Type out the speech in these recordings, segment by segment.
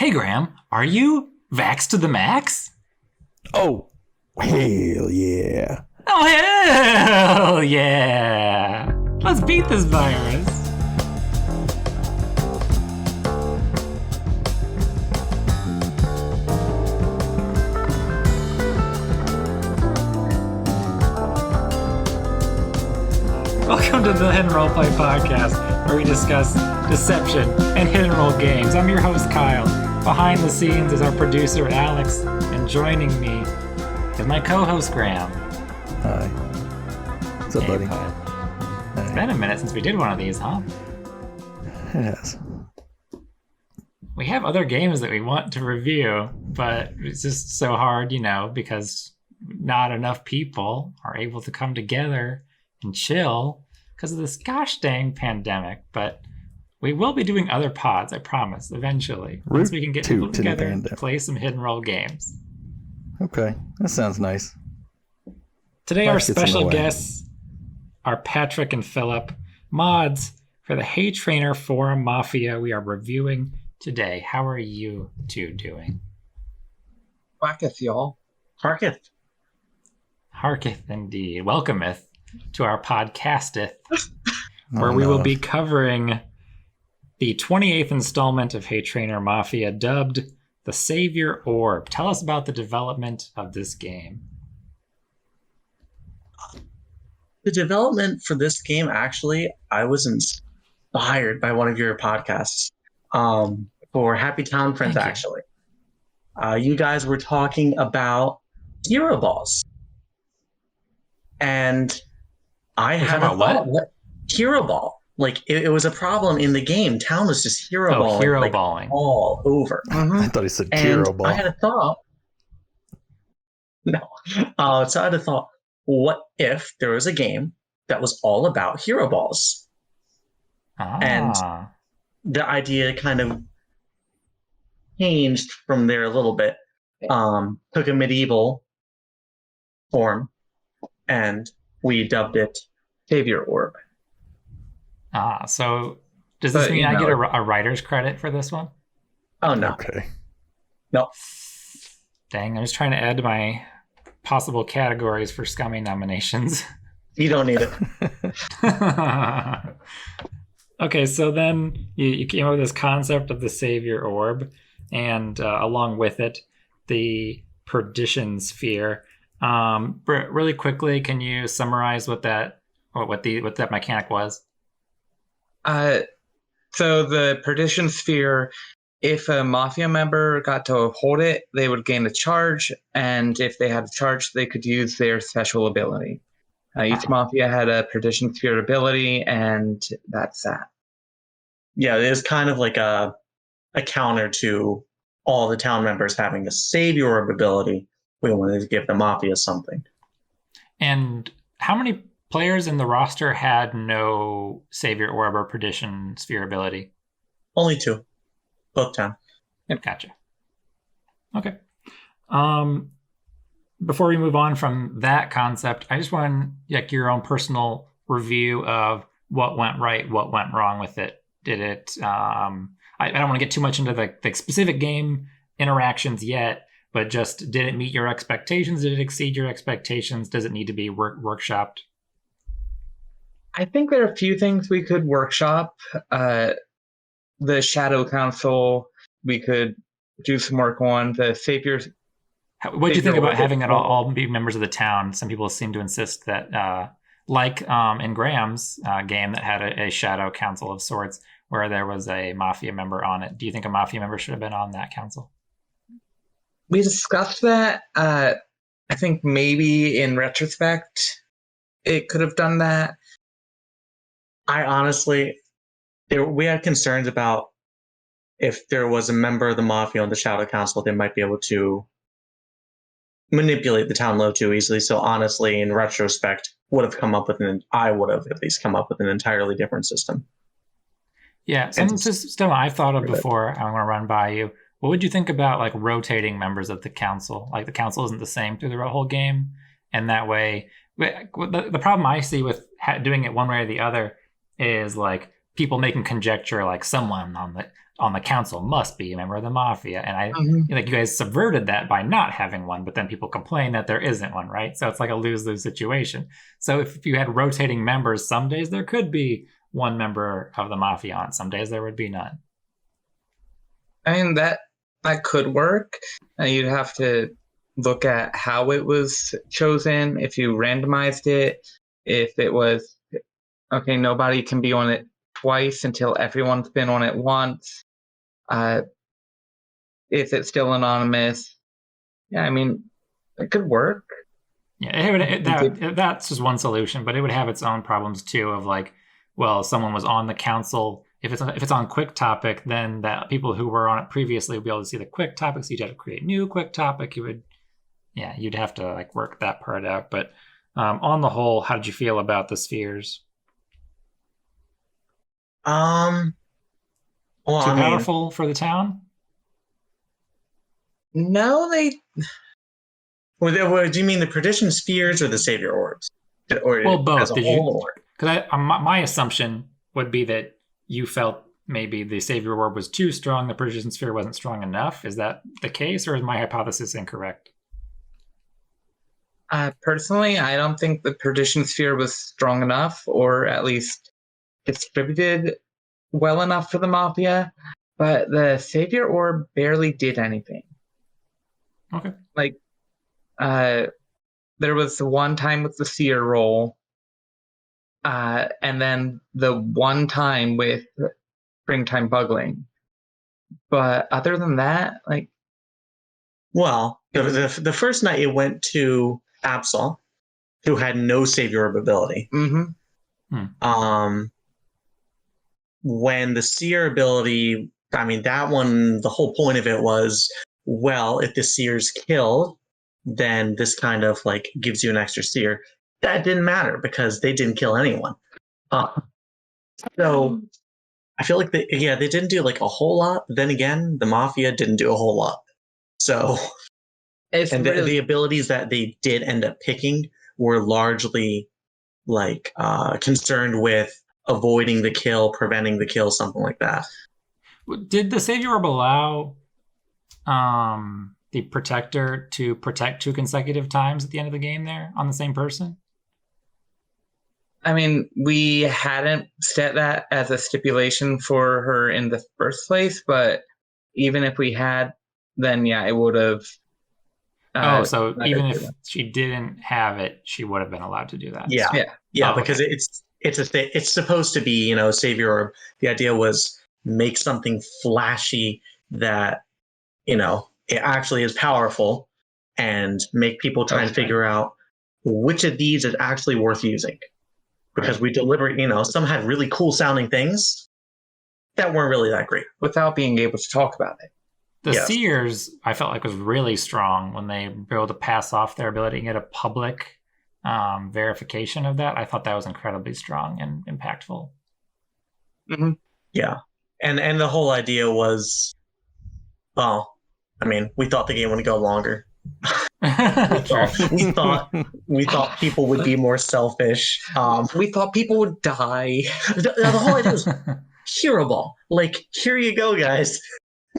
Hey, Graham, are you vaxxed to the max? Oh, hell yeah. Oh, hell yeah! Let's beat this virus. Welcome to the Hidden Roleplay Podcast, where we discuss deception and hidden role games. I'm your host, Kyle. Behind the scenes is our producer, Alex, and joining me is my co-host, Graham. Hi. What's up, buddy? It's been a minute since we did one of these, huh? Yes. We have other games that we want to review, but it's just so hard, because not enough people are able to come together and chill because of this gosh dang pandemic. But we will be doing other pods, I promise, eventually. Once we can get people together and play some hidden role games. Okay, that sounds nice. Today our special guests are Patrick and Philip, mods for the HeyTrainer forum Mafia we are reviewing today. How are you two doing? Whacketh, y'all. Harketh. Harketh indeed. Welcometh to our podcasteth, where we will be covering the 28th installment of HeyTrainer Mafia, dubbed the Savior Orb. Tell us about the development of this game. The development for this game, actually, I was inspired by one of your podcasts for Happy Town Friends, actually. You guys were talking about hero balls. And I had a thought, what? Hero ball. Like, it was a problem in the game. Town was just hero balling. Hero balling. All over. Mm-hmm. I thought he said hero ball. I had a thought. No. So I had a thought, what if there was a game that was all about hero balls? And the idea kind of changed from there a little bit. Took a medieval form, and we dubbed it Savior Orb. So does this mean I get a writer's credit for this one? Oh, no. Okay. No. Dang, I'm just trying to add to my possible categories for scummy nominations. You don't need it. Okay, so then you came up with this concept of the Savior Orb, and along with it, the Perdition Sphere. Really quickly, can you summarize what that mechanic was? So the Perdition Sphere, if a Mafia member got to hold it, they would gain a charge, and if they had a charge, they could use their special ability. Each Mafia had a Perdition Sphere ability, and that's that. Yeah, it is kind of like a counter to all the town members having a Savior Orb ability. We wanted to give the Mafia something. And how many players in the roster had no Savior Orb or Perdition Sphere ability? Only 2. Both town. Yep, gotcha. Okay. Before we move on from that concept, I just want your own personal review of what went right, what went wrong with it. Did it? I don't want to get too much into the specific game interactions yet, but just did it meet your expectations? Did it exceed your expectations? Does it need to be workshopped? I think there are a few things we could workshop. The Shadow Council, we could do some work on. The Saviors. What did you think about having it all be members of the town? Some people seem to insist that, like in Graham's game that had a Shadow Council of sorts, where there was a Mafia member on it. Do you think a Mafia member should have been on that council? We discussed that. I think maybe in retrospect, it could have done that. I honestly, we had concerns about if there was a member of the Mafia on the Shadow Council, they might be able to manipulate the town low too easily. So honestly, in retrospect, I would have at least come up with an entirely different system. Yeah, something I've thought of before. I'm going to run by you. What would you think about like rotating members of the council? Like the council isn't the same through the whole game, and that way, the problem I see with doing it one way or the other is like people making conjecture, like someone on the council must be a member of the Mafia. And Mhm. like you guys subverted that by not having one, but then people complain that there isn't one, right? So it's like a lose-lose situation. So if you had rotating members, some days there could be one member of the Mafia on, some days there would be none. I mean, that could work. You'd have to look at how it was chosen, if you randomized it, if it was, okay, nobody can be on it twice until everyone's been on it once. If it's still anonymous. Yeah, I mean, it could work. Yeah, that's just one solution, but it would have its own problems too. Of like, well, someone was on the council. If it's on Quick Topic, then that people who were on it previously would be able to see the Quick Topics. So you'd have to create new Quick Topic. You'd have to like work that part out. But on the whole, how did you feel about the spheres? Well, Too I mean, powerful for the town? No, they. do you mean the perdition spheres or the savior orbs, or Well, both. as a whole? Because my assumption would be that you felt maybe the Savior Orb was too strong, the Persian Sphere wasn't strong enough. Is that the case, or is my hypothesis incorrect? Personally, I don't think the Perdition Sphere was strong enough, or at least distributed well enough for the Mafia. But the Savior Orb barely did anything. Okay. Like, there was one time with the Seer roll, and then the one time with Springtime Bugling. But other than that, like, Well, the first night it went to Absol, who had no savior orb ability. When the seer ability, I mean, that one, the whole point of it was, well, if the seer's killed, then this kind of like gives you an extra seer. That didn't matter because they didn't kill anyone. So I feel like they didn't do like a whole lot. Then again, the Mafia didn't do a whole lot. So, and the abilities that they did end up picking were largely like concerned with avoiding the kill, preventing the kill, something like that. Did the Savior Orb allow the Protector to protect 2 consecutive times at the end of the game there on the same person? I mean, we hadn't set that as a stipulation for her in the first place, but even if we had, then yeah, it would have. So even if she didn't have it, she would have been allowed to do that. Yeah, because it's supposed to be, savior orb. The idea was make something flashy that, it actually is powerful, and make people try and figure out which of these is actually worth using. Because we deliberately, some had really cool sounding things that weren't really that great without being able to talk about it. The Seers, I felt like was really strong when they were able to pass off their ability and get a public verification of that. I thought that was incredibly strong and impactful. Mm-hmm. Yeah, and the whole idea was, well, I mean, we thought the game would go longer. we thought people would be more selfish. We thought people would die. The whole idea was hero ball. Like, here you go, guys.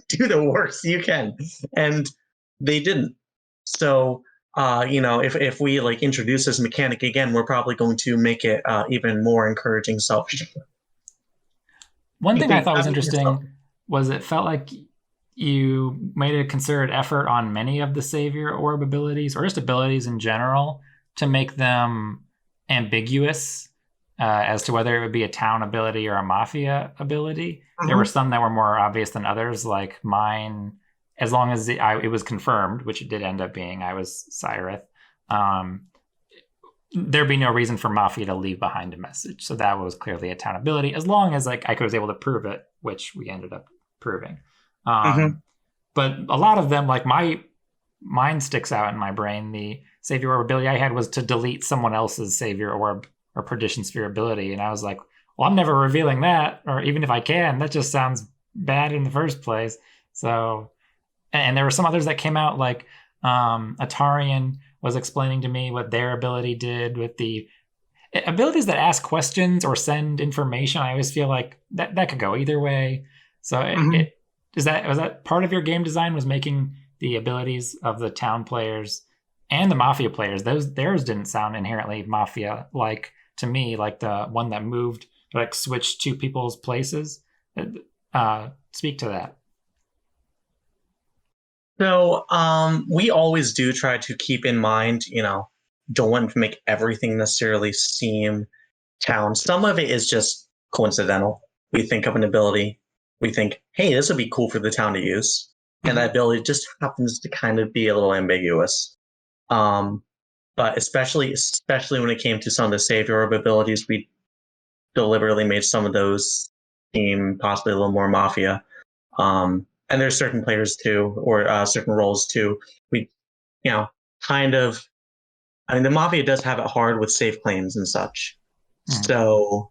Do the worst you can, and they didn't. So, if we like introduce this mechanic again, we're probably going to make it even more encouraging selfish. One thing I thought was interesting was it felt like you made a concerted effort on many of the Savior Orb abilities, or just abilities in general, to make them ambiguous as to whether it would be a town ability or a Mafia ability. Mm-hmm. There were some that were more obvious than others, like mine, as long as it was confirmed, which it did end up being, I was Cyrith. There'd be no reason for Mafia to leave behind a message. So that was clearly a town ability, as long as like I was able to prove it, which we ended up proving. But a lot of them, like mine sticks out in my brain. The Savior Orb ability I had was to delete someone else's Savior Orb or Perdition Sphere ability. And I was like, well, I'm never revealing that, or even if I can, that just sounds bad in the first place. So, and there were some others that came out, like Atarian was explaining to me what their ability did with the abilities that ask questions or send information. I always feel like that could go either way. So was that part of your game design, was making the abilities of the town players and the Mafia players? Theirs didn't sound inherently Mafia like to me, like the one that moved, like switched to people's places. Speak to that. So we always do try to keep in mind, don't want to make everything necessarily seem town. Some of it is just coincidental. We think of an ability, we think, hey, this would be cool for the town to use. And that ability just happens to kind of be a little ambiguous. But especially when it came to some of the savior orb abilities, we deliberately made some of those seem possibly a little more Mafia. And there's certain players too, or certain roles too. We, kind of, the Mafia does have it hard with safe claims and such. So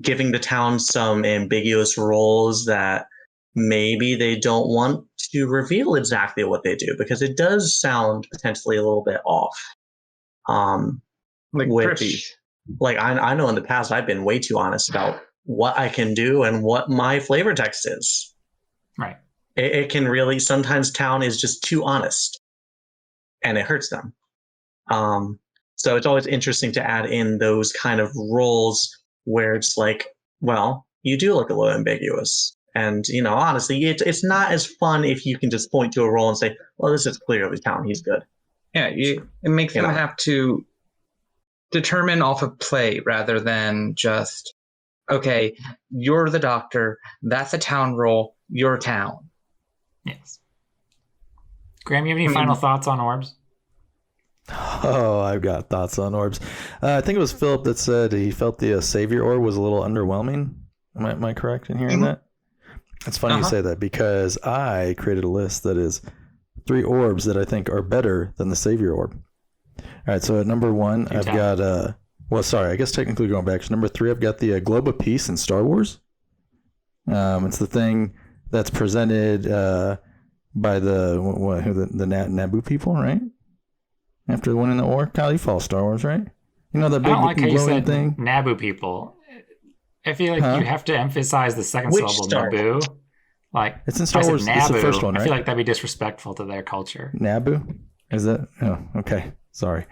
giving the town some ambiguous roles that maybe they don't want to reveal exactly what they do, because it does sound potentially a little bit off. Like which, like I know in the past I've been way too honest about what I can do and what my flavor text is. Right. It can really, sometimes town is just too honest and it hurts them. So it's always interesting to add in those kind of roles where it's like, well, you do look a little ambiguous. And, honestly, it's not as fun if you can just point to a role and say, well, this is clearly town. He's good. Yeah, it makes them have to determine off of play rather than just, okay, you're the doctor. That's a town role. You're town. Yes. Graham, you have any final thoughts on orbs? Oh, I've got thoughts on orbs. I think it was Philip that said he felt the Savior orb was a little underwhelming. Am I correct in hearing that? It's funny you say that, because I created a list that is 3 orbs that I think are better than the Savior orb. All right, so at number 1, I've got, I guess technically going back to number 3, I've got the Globe of Peace in Star Wars. It's the thing that's presented by the Naboo people, right? After winning the war. Kyle, you follow Star Wars, right? You know that big I don't like how you said thing? Naboo people. I feel like you have to emphasize the second syllable, Naboo. Like, it's in Star Wars. Naboo, it's the first one, right? I feel like that'd be disrespectful to their culture. Naboo? Is that? Oh, okay. Sorry.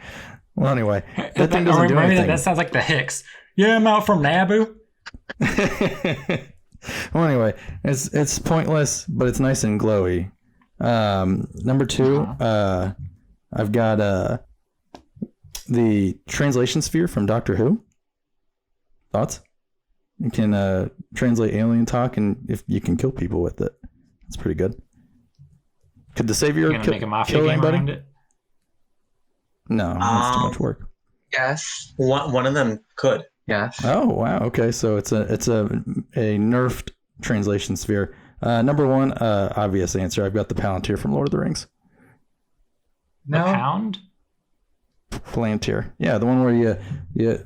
Well, anyway, that thing doesn't do anything. That sounds like the Hicks. Yeah, I'm out from Naboo. Well, anyway, it's pointless, but it's nice and glowy. Number 2, I've got the translation sphere from Doctor Who. Thoughts? You can translate alien talk, and if you can kill people with it, it's pretty good. Could the Savior make a Mafia kill game anybody? around it? No, that's too much work. Yes. One of them could. Yes. Oh wow. Okay, so it's a nerfed translation sphere. Number 1, obvious answer. I've got the Palantir from Lord of the Rings. The Pound? Palantir. Yeah, the one where you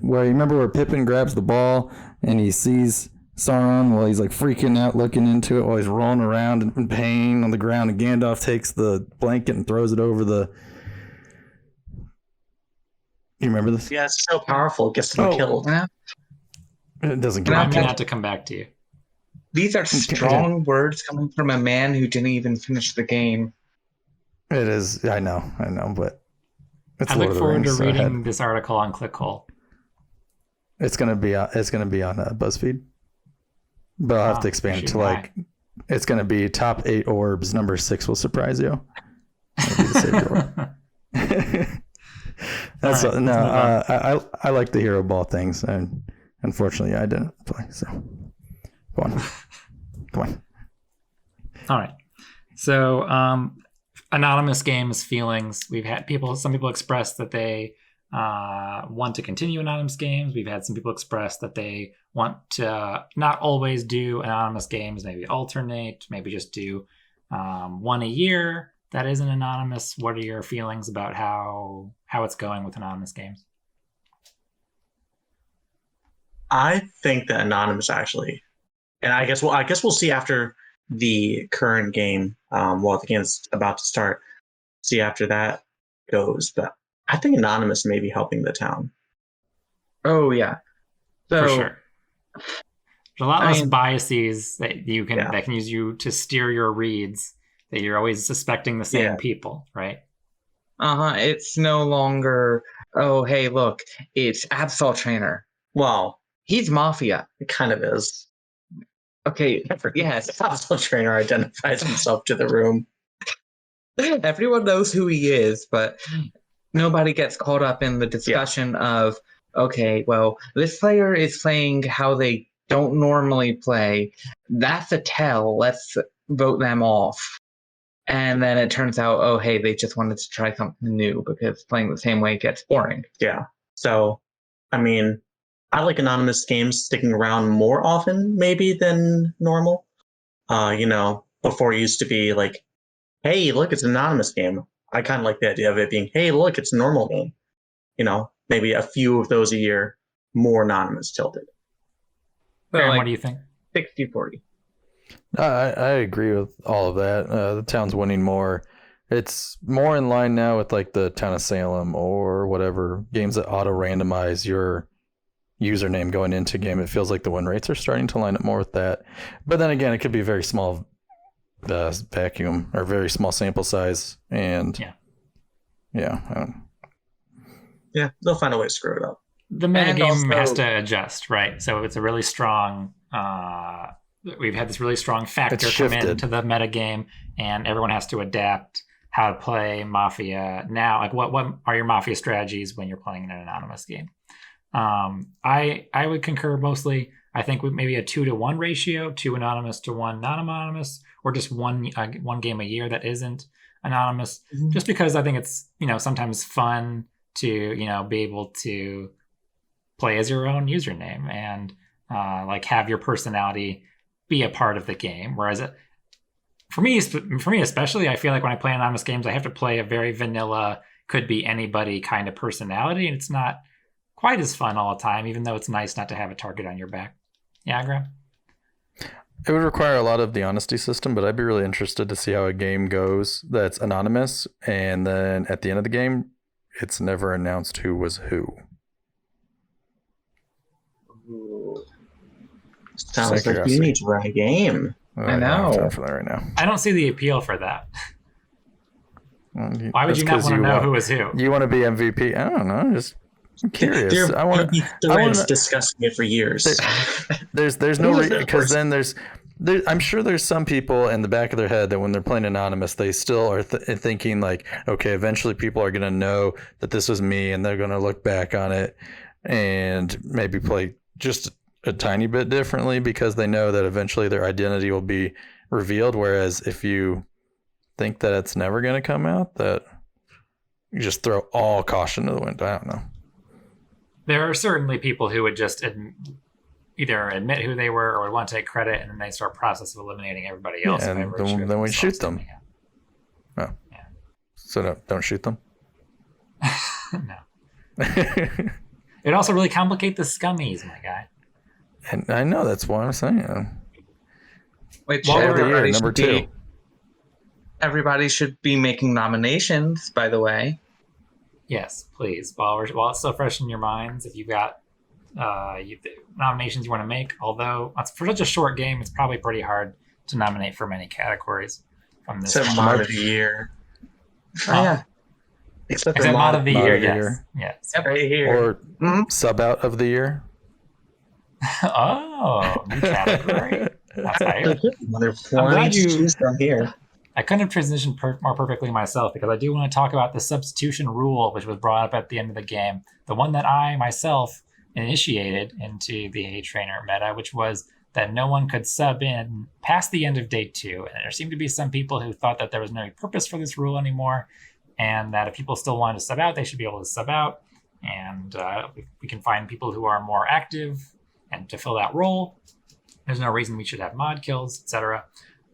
remember where Pippin grabs the ball and he sees Sauron while he's like freaking out looking into it while he's rolling around in pain on the ground, and Gandalf takes the blanket and throws it over the... You remember this? Yeah, it's so powerful. It gets them killed. Yeah. It doesn't get I'm gonna have to come back to you. These are strong words coming from a man who didn't even finish the game. It is. I know, but it's I Lord look of the forward Rings, to reading this article on Clickhole. It's gonna be on BuzzFeed, but I'll have to expand it to like. It's gonna be top 8 orbs. Number 6 will surprise you. That'll be the Savior orb. That's right, I like the hero ball things, and unfortunately I didn't play. So go on. All right. So anonymous games feelings. We've had some people express that they want to continue anonymous games. We've had some people express that they want to not always do anonymous games, maybe alternate, maybe just do one a year that isn't anonymous. What are your feelings about how it's going with anonymous games? I think that anonymous actually, and I guess we'll see after the current game, while the game's about to start, see after that goes. But I think anonymous may be helping the town. Oh yeah, so for sure. There's a lot I less mean, biases that you can Yeah. that can use you to steer your reads. That you're always suspecting the same Yeah. people, right? it's no longer, oh, hey, look, it's Absol Trainer. Well, He's Mafia. it kind of is. Okay, yes. Absol Trainer identifies himself to the room. Everyone knows who he is, but nobody gets caught up in the discussion of, okay, well, this player is playing how they don't normally play. That's a tell. Let's vote them off. And then it turns out, oh, hey, they just wanted to try something new because playing the same way gets boring. Yeah. So, I mean, I like anonymous games sticking around more often, maybe, than normal. Before it used to be like, hey, look, it's an anonymous game. I kind of like the idea of it being, hey, look, it's a normal game. Maybe a few of those a year, more anonymous tilted. So, Graham, like, what do you think? 60-40. I agree with all of that. The town's winning more. It's more in line now with like the Town of Salem or whatever games that auto randomize your username going into game. It feels like the win rates are starting to line up more with that. But then again, it could be very small vacuum or very small sample size, and yeah, Yeah, they'll find a way to screw it up. the metagame has to adjust, right? So it's a really strong. We've had this really strong factor come into the metagame, and everyone has to adapt how to play Mafia now. Like, what are your Mafia strategies when you're playing in an anonymous game? I would concur mostly. I think with maybe a 2-to-1 ratio, 2 anonymous to 1 non-anonymous, or just one game a year that isn't anonymous. Mm-hmm. Just because I think it's sometimes fun to be able to play as your own username and like have your personality be a part of the game. Whereas for me especially, I feel like when I play anonymous games, I have to play a very vanilla, could be anybody kind of personality, and it's not quite as fun all the time, even though it's nice not to have a target on your back. Yeah, Graham? It would require a lot of the honesty system, but I'd be really interested to see how a game goes that's anonymous, and then at the end of the game, it's never announced who was who. Sounds like you need to run a game. I know. I don't have time for that right now. I don't see the appeal for that. Why would you not want to know who was who? You want to be MVP? I don't know. Just curious. I want to be threads discussing it for years. There's no reason, because then I'm sure there's some people in the back of their head that when they're playing anonymous, they still are thinking like, okay, eventually people are going to know that this was me, and they're going to look back on it and maybe play just a tiny bit differently because they know that eventually their identity will be revealed. Whereas if you think that it's never going to come out, that you just throw all caution to the wind. I don't know. There are certainly people who would just either admit who they were or would want to take credit, and then they start process of eliminating everybody else. Yeah, and then we shoot them. Oh. Yeah. So don't shoot them? No. It also really complicates the scummies, my guy. And I know, that's why I'm saying. Which number 2. Everybody should be making nominations, by the way. Yes, please. While it's still fresh in your minds, if you've got nominations you want to make, although for such a short game, it's probably pretty hard to nominate for many categories from this. Except mod of the year. Oh, yeah. Except mod of the year, yes. Yep. Right here. Or sub out of the year. Oh, new category. That's right. I'm glad you choose from here. I couldn't have transitioned more perfectly myself, because I do want to talk about the substitution rule, which was brought up at the end of the game. The one that I myself initiated into the HeyTrainer meta, which was that no one could sub in past the end of day 2. And there seemed to be some people who thought that there was no purpose for this rule anymore, and that if people still wanted to sub out, they should be able to sub out. And we can find people who are more active and to fill that role. There's no reason we should have mod kills, etc.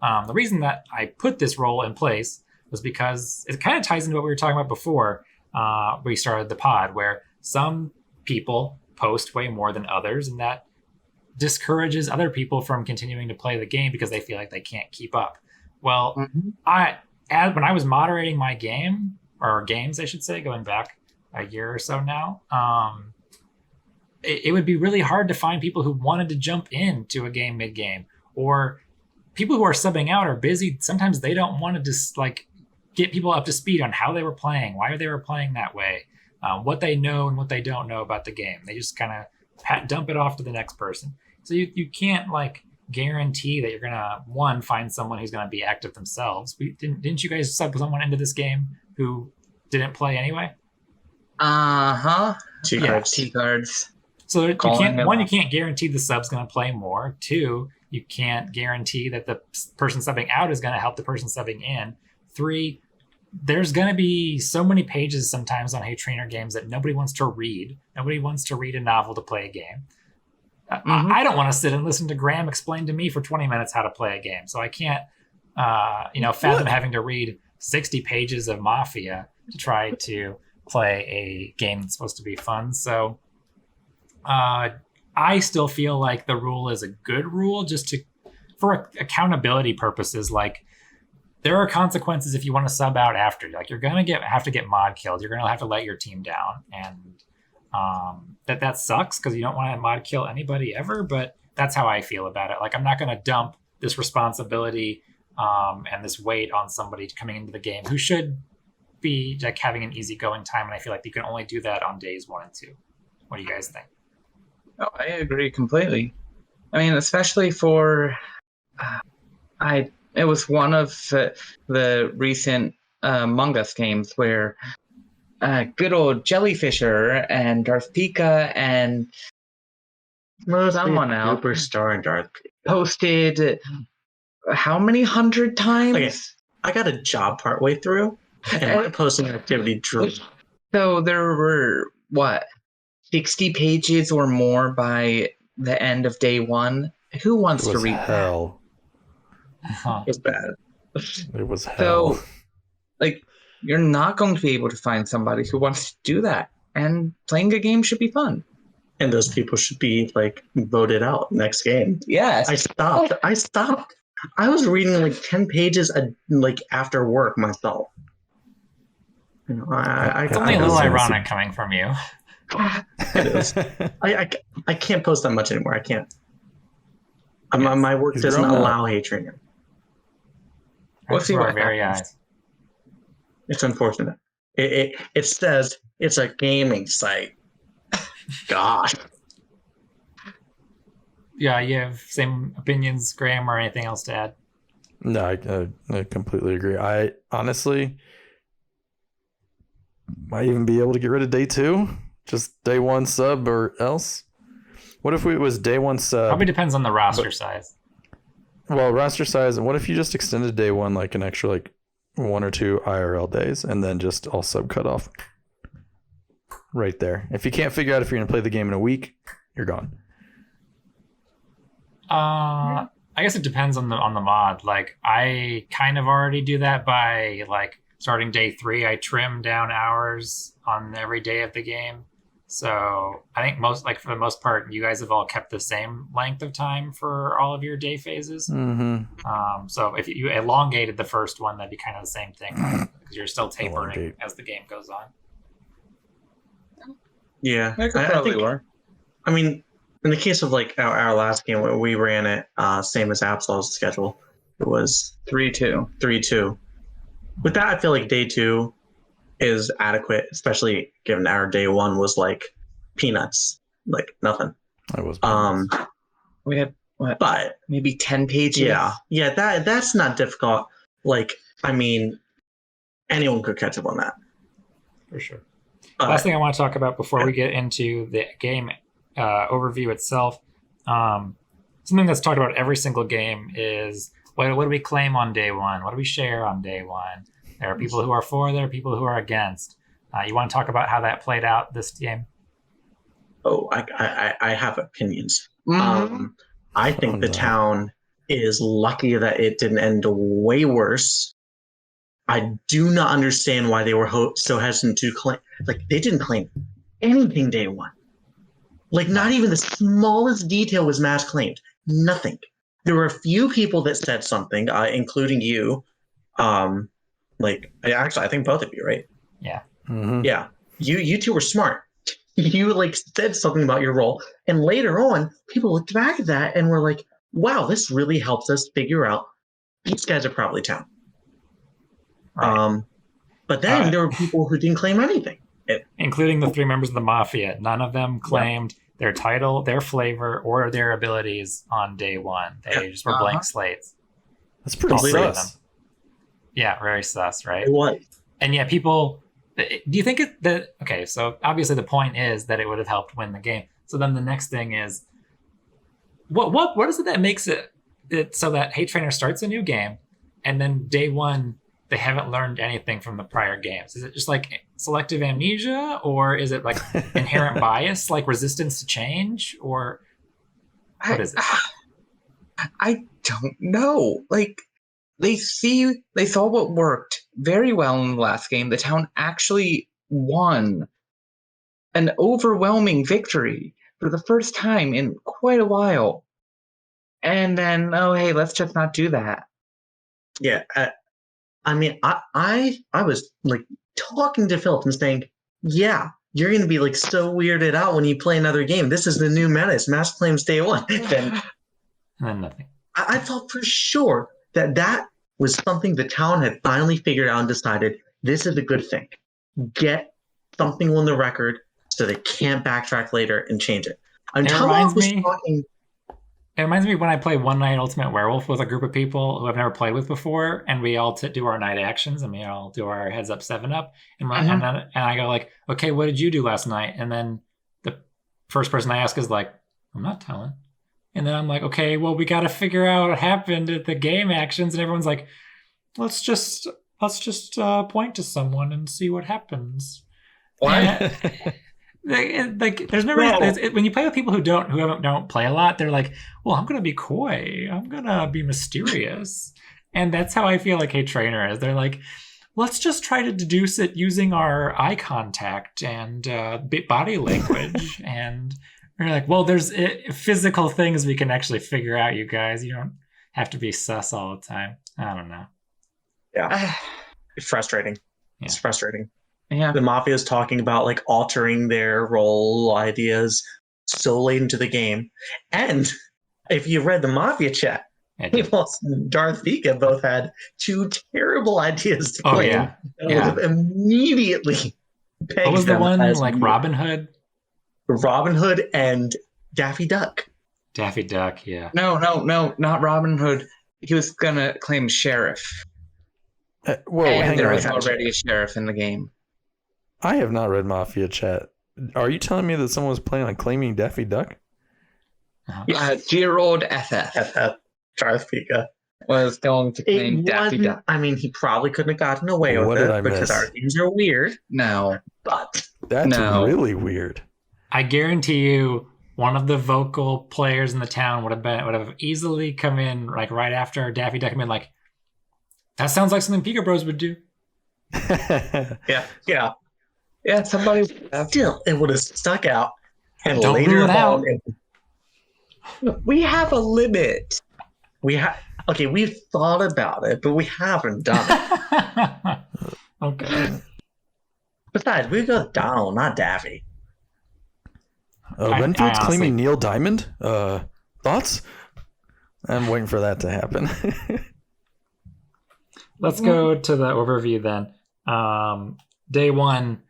The reason that I put this role in place was because it kind of ties into what we were talking about before we started the pod, where some people post way more than others, and that discourages other people from continuing to play the game because they feel like they can't keep up. Well, when I was moderating my game, or games, I should say, going back a year or so now, it would be really hard to find people who wanted to jump into a game mid-game, or people who are subbing out are busy. Sometimes they don't want to just like get people up to speed on how they were playing, why they were playing that way, what they know and what they don't know about the game. They just kind of dump it off to the next person. So you can't like guarantee that you're gonna find someone who's gonna be active themselves. Didn't you guys sub someone into this game who didn't play anyway? Two cards. So you can't guarantee the sub's gonna play more. Two, you can't guarantee that the person subbing out is gonna help the person subbing in. Three, there's going to be so many pages sometimes on HeyTrainer games that nobody wants to read. Nobody wants to read a novel to play a game. I don't want to sit and listen to Graham explain to me for 20 minutes how to play a game. So I can't, fathom having to read 60 pages of Mafia to try to play a game that's supposed to be fun. So I still feel like the rule is a good rule for accountability purposes. Like, there are consequences if you want to sub out after. Like, you're going to have to get mod killed. You're going to have to let your team down. And that sucks because you don't want to mod kill anybody ever. But that's how I feel about it. Like, I'm not going to dump this responsibility and this weight on somebody coming into the game who should be like having an easygoing time. And I feel like you can only do that on days 1 and 2. What do you guys think? Oh, I agree completely. I mean, especially for... It was one of the recent Among Us games where good old Jellyfisher and Darth Pika and someone else, Superstar and Darth posted how many 100 times? Okay, I got a job partway through, and my posting activity drew. So there were, 60 pages or more by the end of day 1? Who wants to read hell. that? It's bad. It was hell. So, like, you're not going to be able to find somebody who wants to do that. And playing a game should be fun. And those people should be, like, voted out next game. Yes. I stopped. I was reading, like, 10 pages, after work myself. You know, it's only a little ironic coming from you. It is. I can't post that much anymore. I can't. My work doesn't allow HeyTrainer. We'll see what very happens. eyes. It's unfortunate. It says it's a gaming site. Gosh. Yeah, you have same opinions, Graham, or anything else to add? No, I completely agree. I honestly might even be able to get rid of day 2. Just day 1 sub or else. What if it was day 1 sub? Probably depends on the roster size. Well, roster size. And what if you just extended day 1 like an extra 1 or 2 IRL days and then just all sub cut off right there? If you can't figure out if you're going to play the game in a week, you're gone. I guess it depends on the mod. Like, I kind of already do that by starting day 3. I trim down hours on every day of the game. So I think for the most part, you guys have all kept the same length of time for all of your day phases. Mm-hmm. So if you elongated the first one, that'd be kind of the same thing, because you're still tapering as the game goes on. Yeah, That could probably work. I mean, in the case of our last game, where we ran it same as Absol's schedule, it was 3-2. 3-2. With that, I feel like day 2 is adequate, especially given our day 1 was peanuts, nothing. It was. We had but maybe 10 pages. Yeah, that's not difficult. I mean, anyone could catch up on that. For sure. Last thing I want to talk about before we get into the game overview itself, something that's talked about every single game is what do we claim on day 1? What do we share on day 1? There are people who are for, there are people who are against. You want to talk about how that played out this game? Oh, I have opinions. Mm-hmm. I think the town is lucky that it didn't end way worse. I do not understand why they were so hesitant to claim. They didn't claim anything day 1. Not even the smallest detail was mass claimed. Nothing. There were a few people that said something, including you. Actually, I think both of you, right? Yeah. Mm-hmm. Yeah. You two were smart. you like said something about your role, and later on, people looked back at that and were like, "Wow, this really helps us figure out these guys are probably town." Right. But then there were people who didn't claim anything, Including the 3 members of the Mafia. None of them claimed their title, their flavor, or their abilities on day 1. They just were blank slates. That's pretty All 3 of sus. them. Yeah, very sus, right? It was. And yet people, do you think that, okay, so obviously the point is that it would have helped win the game. So then the next thing is, what is it that makes it so that HeyTrainer starts a new game and then day 1 they haven't learned anything from the prior games? Is it just like selective amnesia, or is it like inherent bias, like resistance to change, or what is it? I don't know. Like, they saw what worked very well in the last game. The town actually won an overwhelming victory for the first time in quite a while. And then, oh, hey, let's just not do that. Yeah. I mean, I was like talking to Philip and saying, yeah, you're going to be like so weirded out when you play another game. This is the new menace, mass claims day 1. Then And then nothing. I thought for sure that was something the town had finally figured out and decided this is a good thing. Get something on the record so they can't backtrack later and change it. Until I was talking. It reminds me when I play One Night Ultimate Werewolf with a group of people who I've never played with before, and we all do our night actions, and we all do our heads up, 7-up, and I go like, okay, what did you do last night? And then the first person I ask is like, I'm not telling. And then I'm like, okay, well, we got to figure out what happened at the game actions, and everyone's like, let's just point to someone and see what happens. What? Like there's no reason. When you play with people who don't play a lot, they're like, well, I'm gonna be coy, I'm gonna be mysterious, and that's how I feel like HeyTrainer is. They're like, let's just try to deduce it using our eye contact and body language. And we're like, well, there's physical things we can actually figure out, you guys. You don't have to be sus all the time. I don't know. Yeah. It's frustrating. Yeah. It's frustrating. Yeah. The Mafia is talking about like altering their role ideas so late into the game. And if you read the Mafia chat, people and Darth Pika both had 2 terrible ideas to claim. Yeah. Would have immediately pegged what was the one like new. Robin Hood? Robin Hood and Daffy Duck. Daffy Duck, yeah. No, not Robin Hood. He was gonna claim sheriff. Whoa, and there hang was on. already a sheriff in the game. I have not read Mafia chat. Are you telling me that someone was planning on claiming Daffy Duck? Gerald FF Darth Pika was going to claim Daffy Duck. I mean, he probably couldn't have gotten away with it because our games are weird. No. But that's really weird. I guarantee you one of the vocal players in the town would have easily come in like right after Daffy Duck and been like, that sounds like something Pika Bros would do. Yeah, somebody still it would have stuck out. And Don't later rule it out. We have a limit. We've thought about it, but we haven't done it. Okay. Besides, we got Donald, not Daffy. Renfield's claiming Neil Diamond. Thoughts? I'm waiting for that to happen. Let's go to the overview then. Day 1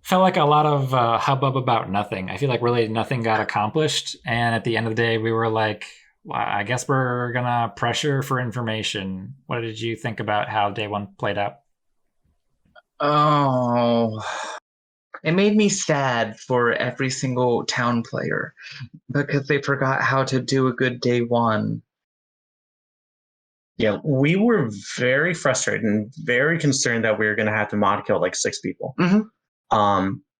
felt like a lot of hubbub about nothing. I feel like really nothing got accomplished. And at the end of the day, we were like, well, I guess we're going to pressure for information. What did you think about how day 1 played out? Oh, it made me sad for every single town player because they forgot how to do a good day 1. Yeah, we were very frustrated and very concerned that we were going to have to mod kill like 6 people.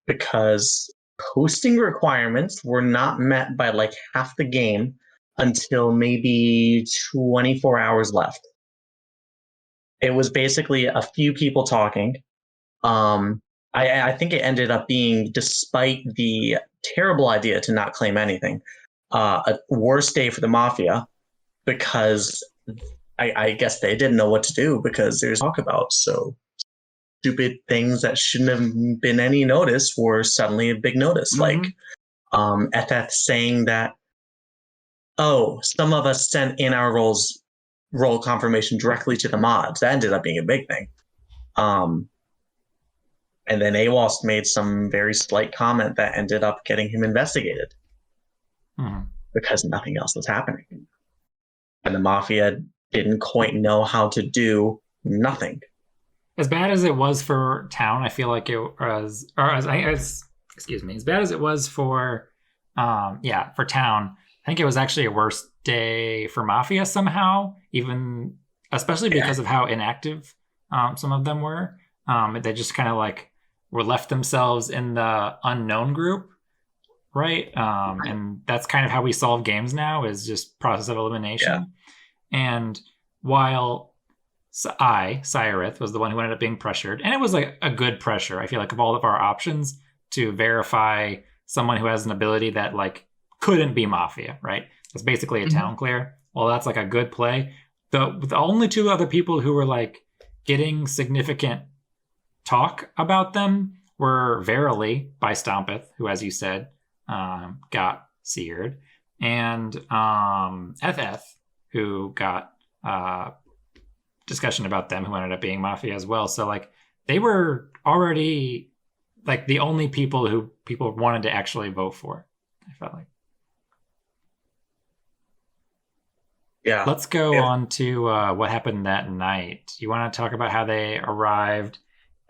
Because posting requirements were not met by like half the game until maybe 24 hours left. It was basically a few people talking. I think it ended up being, despite the terrible idea to not claim anything, a worse day for the Mafia because I guess they didn't know what to do because there's talk about. So stupid things that shouldn't have been any notice were suddenly a big notice. Like FF saying that, oh, some of us sent in our role confirmation directly to the mods. That ended up being a big thing. And then AWASP made some very slight comment that ended up getting him investigated because nothing else was happening. And the Mafia didn't quite know how to do nothing. As bad as it was for Town, I feel like it was, as bad as it was for, for Town, I think it was actually a worse day for Mafia somehow, even, especially because of how inactive some of them were. They just kind of like were left themselves in the unknown group, right? And that's kind of how we solve games now, is just process of elimination. Yeah. And while Cyrith, was the one who ended up being pressured, and it was like a good pressure, I feel like, of all of our options to verify someone who has an ability that like couldn't be Mafia, right? It's basically a town clear. Well, that's like a good play. The only two other people who were like getting significant talk about them were Verily by Stompeth, who, as you said, got seared, and FF, who got discussion about them, who ended up being Mafia as well. So like they were already like the only people who people wanted to actually vote for, I felt like. Yeah. Let's go on to what happened that night. You want to talk about how they arrived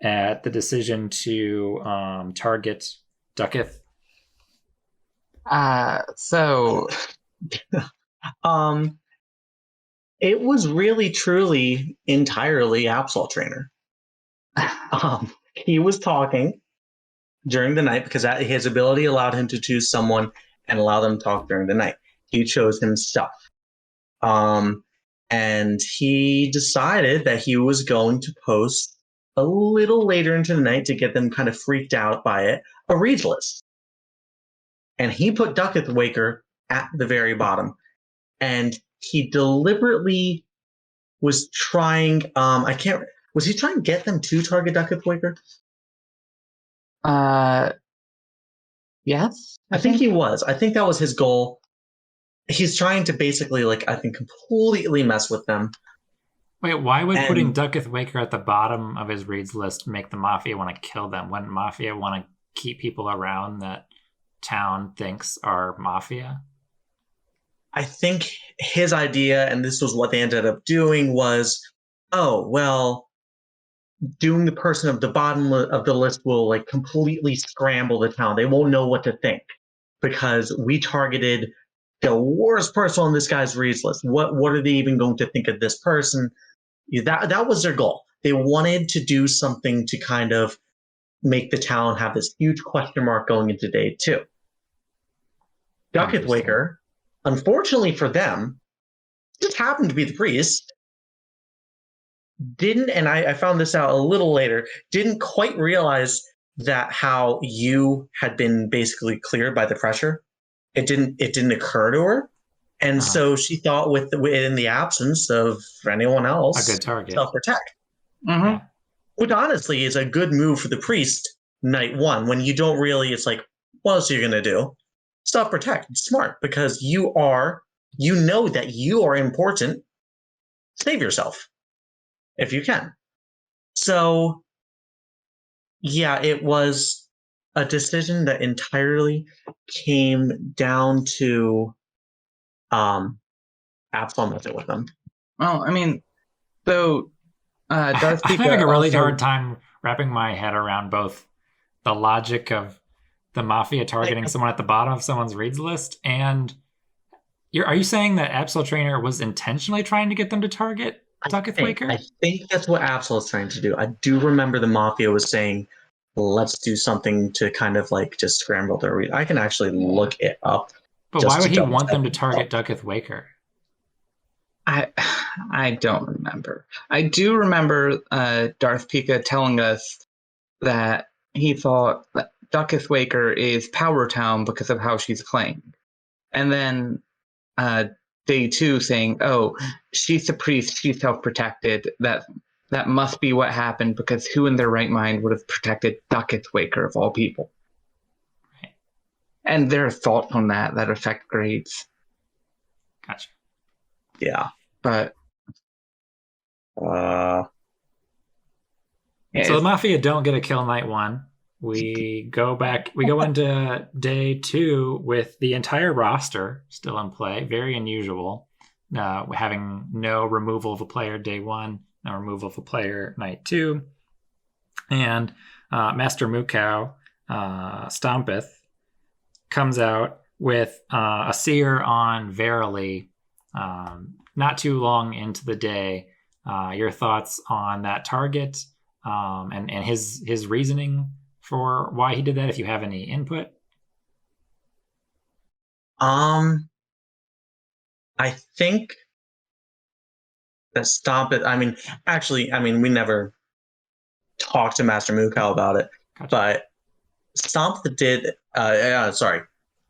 at the decision to target Ducketh? It was really, truly, entirely HeyTrainer. He was talking during the night because his ability allowed him to choose someone and allow them to talk during the night. He chose himself. And he decided that he was going to post a little later into the night, to get them kind of freaked out by it, a reads list. And he put Ducketh Waker at the very bottom. And he deliberately was trying, was he trying to get them to target Ducketh Waker? Yes. I think he was. I think that was his goal. He's trying to basically, like, I think, completely mess with them. Wait, why would putting Ducketh Waker at the bottom of his reads list make the Mafia want to kill them? Wouldn't Mafia want to keep people around that Town thinks are Mafia? I think his idea, and this was what they ended up doing, was, oh, well, doing the person at the bottom of the list will like completely scramble the Town. They won't know what to think because we targeted the worst person on this guy's reads list. What are they even going to think of this person? That was their goal. They wanted to do something to kind of make the Town have this huge question mark going into day 2. Ducketh Waker, unfortunately for them, just happened to be the priest. Didn't, and I found this out a little later, didn't quite realize that how you had been basically cleared by the pressure. It didn't occur to her. And so she thought in the absence of anyone else, a good target, self-protect. Which honestly is a good move for the priest night 1, when you don't really, it's like, what else are you going to do? Self-protect. It's smart because you know that you are important. Save yourself if you can. So, yeah, it was a decision that entirely came down to Absalom with it with them. Well, I mean, so Darth Pika I'm having a really also hard time wrapping my head around both the logic of the Mafia targeting someone at the bottom of someone's reads list, and are you saying that HeyTrainer was intentionally trying to get them to target Ducketh Waker? I think that's what Absol is trying to do. I do remember the Mafia was saying, let's do something to kind of like just scramble their read. I can actually look it up. But why would he want them to target Ducketh Waker? I don't remember. I do remember Darth Pika telling us that he thought that Ducketh Waker is Power Town because of how she's playing. And then day 2 saying, oh, she's the priest, she's self-protected, that that must be what happened, because who in their right mind would have protected Duckethwaker of all people? Right. And their thoughts on that affect grades. Gotcha. Yeah. But So the Mafia don't get a kill night 1. We go into day 2 with the entire roster still in play. Very unusual. Having no removal of a player day 1, no removal of a player night 2. And Master Mukau, Stompeth, comes out with a seer on Verily not too long into the day. Your thoughts on that target and his reasoning for why he did that, if you have any input? I think that Stompeth. We never talked to Master Mukau about it, Gotcha. but Stompeth did. Sorry,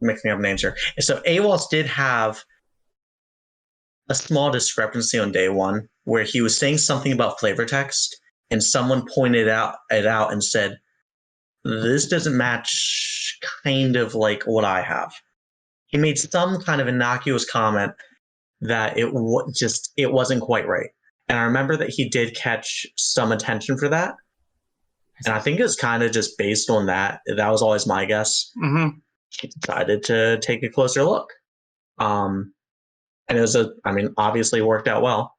mixing up names here. So AWOS did have a small discrepancy on day 1 where he was saying something about flavor text, and someone pointed it out and said, "This doesn't match kind of like what I have." He made some kind of innocuous comment that it wasn't quite right. And I remember that he did catch some attention for that. And I think it was kind of just based on that. That was always my guess. Mm-hmm. He decided to take a closer look. And it was obviously worked out well.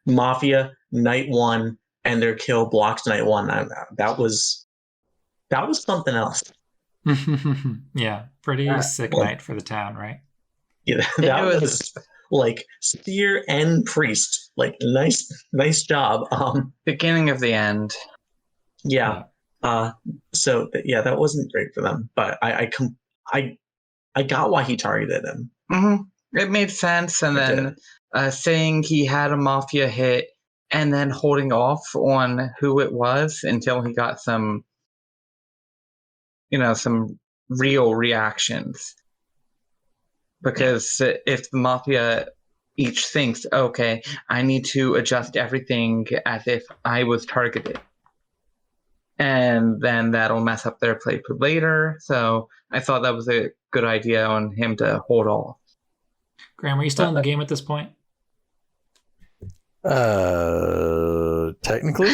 Mafia night 1 and their kill blocks night 1. That was something else. Yeah, pretty sick night for the town, right? Yeah, that was like seer and priest. Like nice job. Beginning of the end. Yeah. So that wasn't great for them, but I got why he targeted him. Mm-hmm. It made sense, and then saying he had a Mafia hit and then holding off on who it was until he got some real reactions. Because if the Mafia each thinks, okay, I need to adjust everything as if I was targeted, and then that'll mess up their play later. So I thought that was a good idea on him to hold off. Graham, are you still in the game at this point? Technically.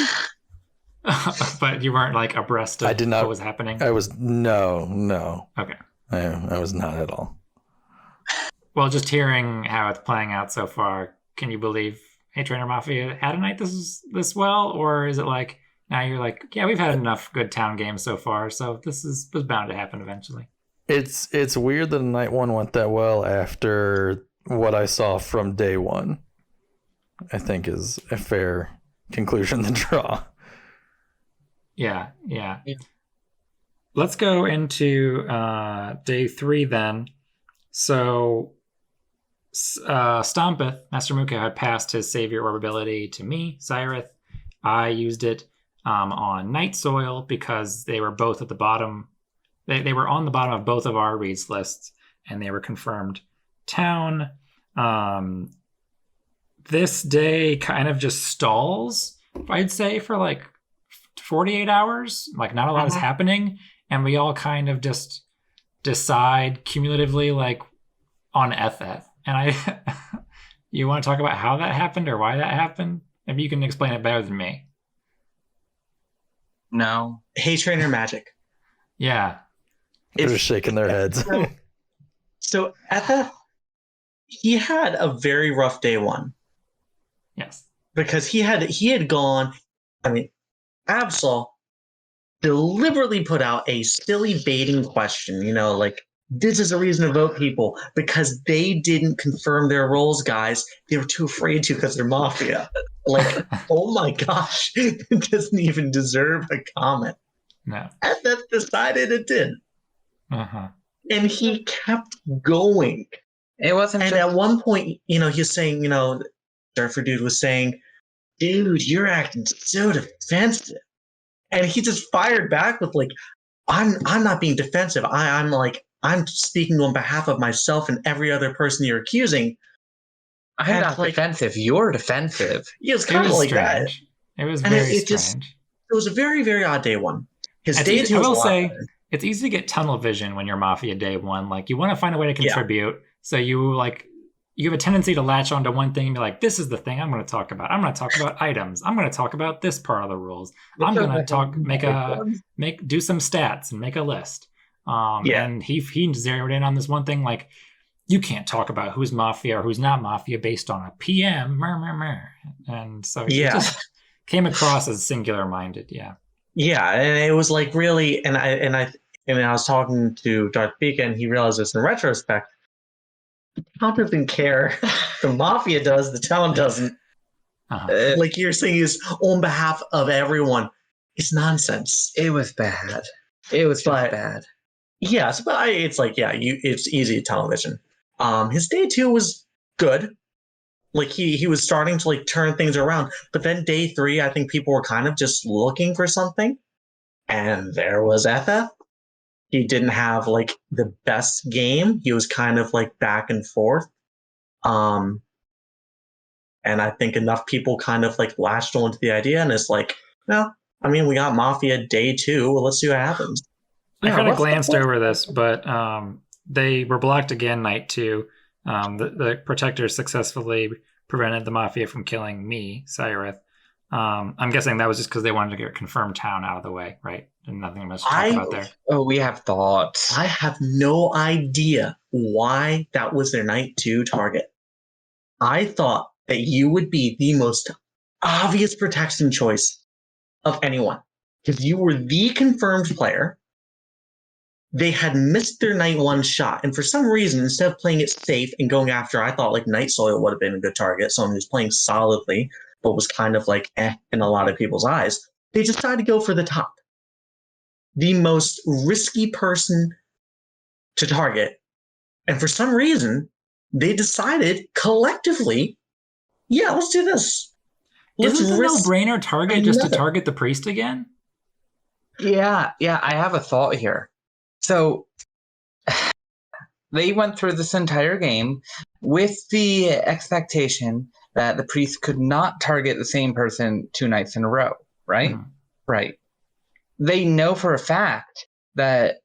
But you weren't like abreast of what was happening? I was no. Okay. I was not at all. Well, just hearing how it's playing out so far, can you believe HeyTrainer Mafia had a night this well? Or is it like, now you're like, yeah, we've had enough good town games so far, so this was bound to happen eventually? It's weird that night 1 went that well after what I saw from day 1, I think is a fair conclusion to draw. Yeah. Let's go into day 3 then. So Stompeth, Master Mukau, had passed his Savior Orb ability to me, Cyrith. I used it on Night Soil because they were both at the bottom. They were on the bottom of both of our reads lists, and they were confirmed town. This day kind of just stalls, I'd say, for like 48 hours. Like, not a lot is happening, and we all kind of just decide cumulatively, like, on FF. And you want to talk about how that happened or why that happened? Maybe you can explain it better than me. No. HeyTrainer magic. Yeah. They're shaking their heads. So FF, he had a very rough day 1. Yes. Because he had gone, Absol deliberately put out a silly baiting question, like, this is a reason to vote people, because they didn't confirm their roles, guys. They were too afraid to because they're Mafia. Like, oh my gosh, it doesn't even deserve a comment. No. FF decided it did. And he kept going. It wasn't. And at one point, he's saying, Surfer Dude was saying, dude, you're acting so defensive. And he just fired back with like, I'm not being defensive. I'm speaking on behalf of myself and every other person you're accusing. I'm not defensive. You're defensive. Yeah, it's kind of like that. It was very strange. It was a very, very odd day one. His day two I was will a lot say, better. it's easy to get tunnel vision when you're Mafia day one. Like, you want to find a way to contribute. So you have a tendency to latch onto one thing and be like, this is the thing I'm going to talk about. I'm going to talk about items. I'm going to talk about this part of the rules. I'm going to do some stats and make a list. And he zeroed in on this one thing, like, you can't talk about who's Mafia or who's not Mafia based on a PM. And so it just came across as singular minded. Yeah. Yeah, and it was like really, and I was talking to Darth Pika, and he realized this in retrospect. The town doesn't care. The Mafia does. The town doesn't. Like you're saying, is on behalf of everyone. It's nonsense. It was bad. It was just bad. Yes, but it's like it's easy television. His day two was good. Like he was starting to like turn things around, but then day three, I think people were kind of just looking for something, and there was FF. He didn't have like the best game. He was kind of like back and forth, and I think enough people kind of like latched onto the idea, and it's like, well, I mean, we got Mafia day two. Well, let's see what happens. I kind of glanced over this, but they were blocked again night two. The protectors successfully prevented the Mafia from killing me, Cyrith. I'm guessing that was just because they wanted to get confirmed town out of the way, right? And nothing much to talk about there. Oh, we have thoughts. I have no idea why that was their night two target. I thought that you would be the most obvious protection choice of anyone because you were the confirmed player. They had missed their night one shot, and for some reason, instead of playing it safe and going after, I thought like Night Soil would have been a good target, someone who's playing solidly, but was kind of like in a lot of people's eyes. They decided to go for the top, the most risky person to target, and for some reason, they decided collectively, yeah, let's do this. Isn't it a no-brainer target just to target the priest again? Yeah, I have a thought here. So they went through this entire game with the expectation that the priest could not target the same person 2 nights in a row, right? Mm-hmm. Right. They know for a fact that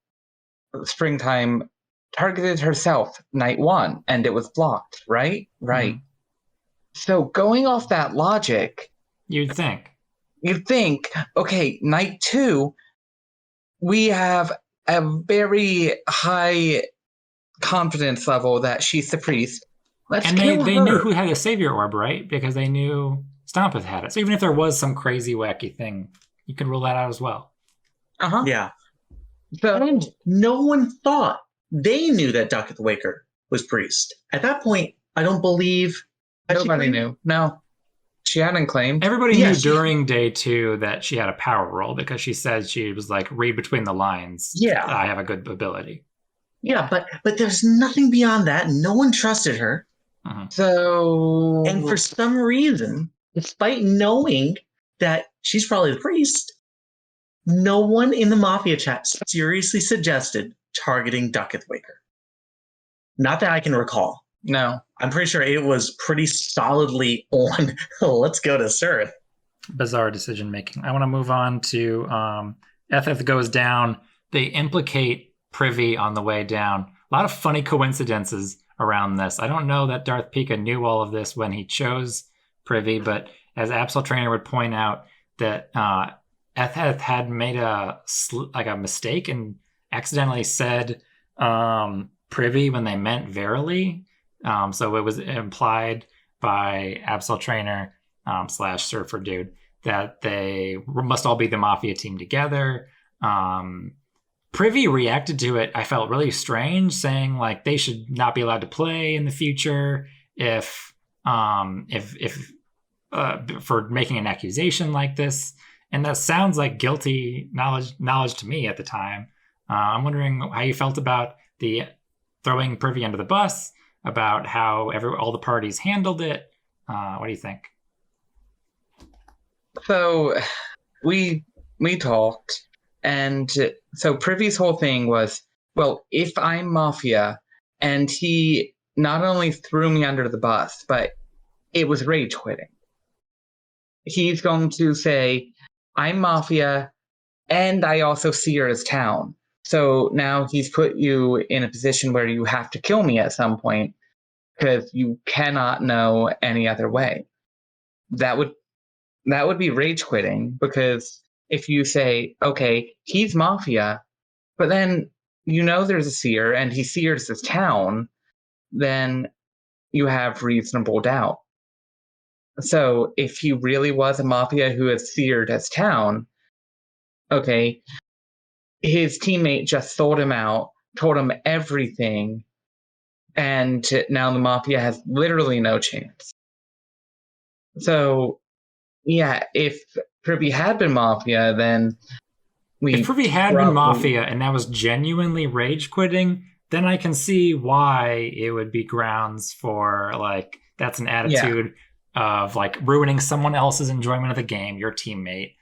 Springtime targeted herself night 1 and it was blocked, right? Right. Mm-hmm. So going off that logic, you'd think, okay, night 2, we have a very high confidence level that she's the priest. They knew who had a savior orb, right? Because they knew Stompeth had it. So even if there was some crazy wacky thing, you could rule that out as well. Yeah. And no one thought they knew that Ducketh Waker was priest. At that point, I don't believe nobody knew. No. She hadn't claimed. Everybody knew during day 2 that she had a power roll because she said she was like, read between the lines. Yeah. I have a good ability. Yeah, but there's nothing beyond that. No one trusted her. Uh-huh. So... And for some reason, despite knowing that she's probably the priest, no one in the Mafia chat seriously suggested targeting Ducketh Waker. Not that I can recall. No. I'm pretty sure it was pretty solidly on, let's go to Surith. Bizarre decision making. I want to move on to FF goes down. They implicate Privy on the way down. A lot of funny coincidences around this. I don't know that Darth Pika knew all of this when he chose Privy, but as HeyTrainer would point out, that FF had made a mistake and accidentally said Privy when they meant Verily. So it was implied by HeyTrainer / Surfer Dude that they must all be the Mafia team together. Privy reacted to it, I felt really strange, saying like they should not be allowed to play in the future if for making an accusation like this. And that sounds like guilty knowledge to me at the time. I'm wondering how you felt about the throwing Privy under the bus, about how all the parties handled it. What do you think? So we talked, and so Privy's whole thing was, well, if I'm Mafia, and he not only threw me under the bus, but it was rage quitting. He's going to say, I'm Mafia, and I also see her as town. So now he's put you in a position where you have to kill me at some point because you cannot know any other way. That would be rage quitting, because if you say, okay, he's Mafia, but then there's a seer and he seers this town, then you have reasonable doubt. So if he really was a Mafia who has seared his town, okay, his teammate just sold him out, told him everything, and now the Mafia has literally no chance. So, yeah, if Privy had been Mafia, then if Privy had been Mafia and that was genuinely rage quitting, then I can see why it would be grounds for, like, that's an attitude of, like, ruining someone else's enjoyment of the game, your teammate.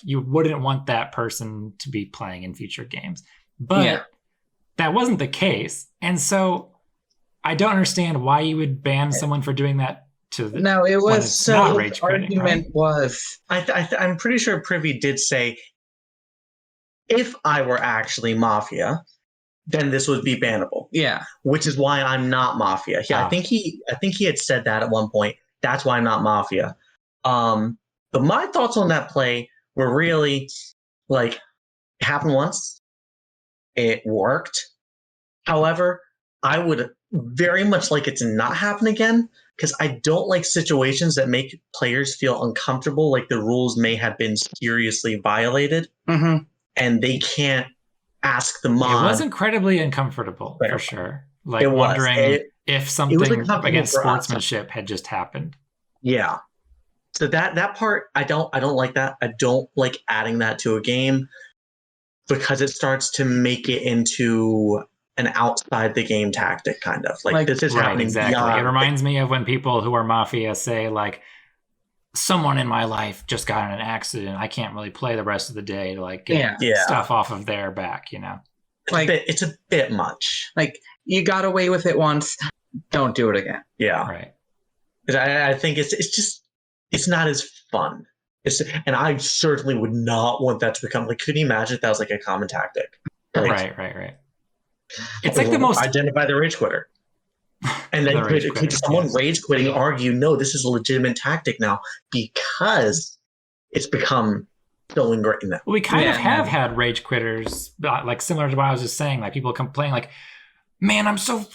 You wouldn't want that person to be playing in future games. But that wasn't the case. And so I don't understand why you would ban someone for doing that No, it was, so his argument was... I'm pretty sure Privy did say, if I were actually Mafia, then this would be bannable. Yeah. Which is why I'm not Mafia. I think he had said that at one point. That's why I'm not Mafia. But my thoughts on that play were really, like, it happened once. It worked. However, I would very much like it to not happen again, because I don't like situations that make players feel uncomfortable, like the rules may have been seriously violated, and they can't ask the mod. It was incredibly uncomfortable, for sure. Like, wondering if something against sportsmanship had just happened. Yeah. So that part, I don't like that. I don't like adding that to a game, because it starts to make it into an outside the game tactic, kind of like this is happening. Exactly. It reminds me of when people who are Mafia say, like, someone in my life just got in an accident. I can't really play the rest of the day to, like, get stuff off of their back, Like, it's a bit much. Like, you got away with it once, don't do it again. Yeah. Right. I think it's not as fun. And I certainly would not want that to become, like, could you imagine if that was like a common tactic? Like, right. It's like the most... Identify the rage quitter. And then could someone rage quitting argue, no, this is a legitimate tactic now, because it's become so ingrained now. Well, we kind of have had rage quitters, like, similar to what I was just saying, like, people complain, like, man, I'm so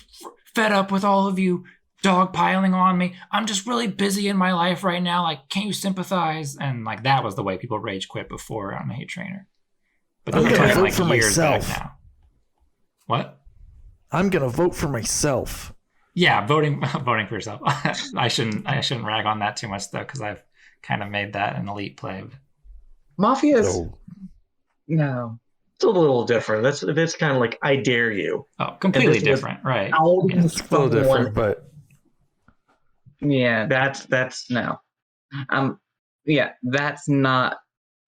fed up with all of you dogpiling on me. I'm just really busy in my life right now. Like, can't you sympathize? And, like, that was the way people rage quit before on HeyTrainer. But I'm gonna vote for years myself back now. What? I'm gonna vote for myself. Yeah, voting for yourself. I shouldn't rag on that too much, though, because I've kind of made that an elite play. Mafia's no. It's a little different. That's kind of like, I dare you. Oh, completely different, right? It's a little different, but yeah, that's no. That's not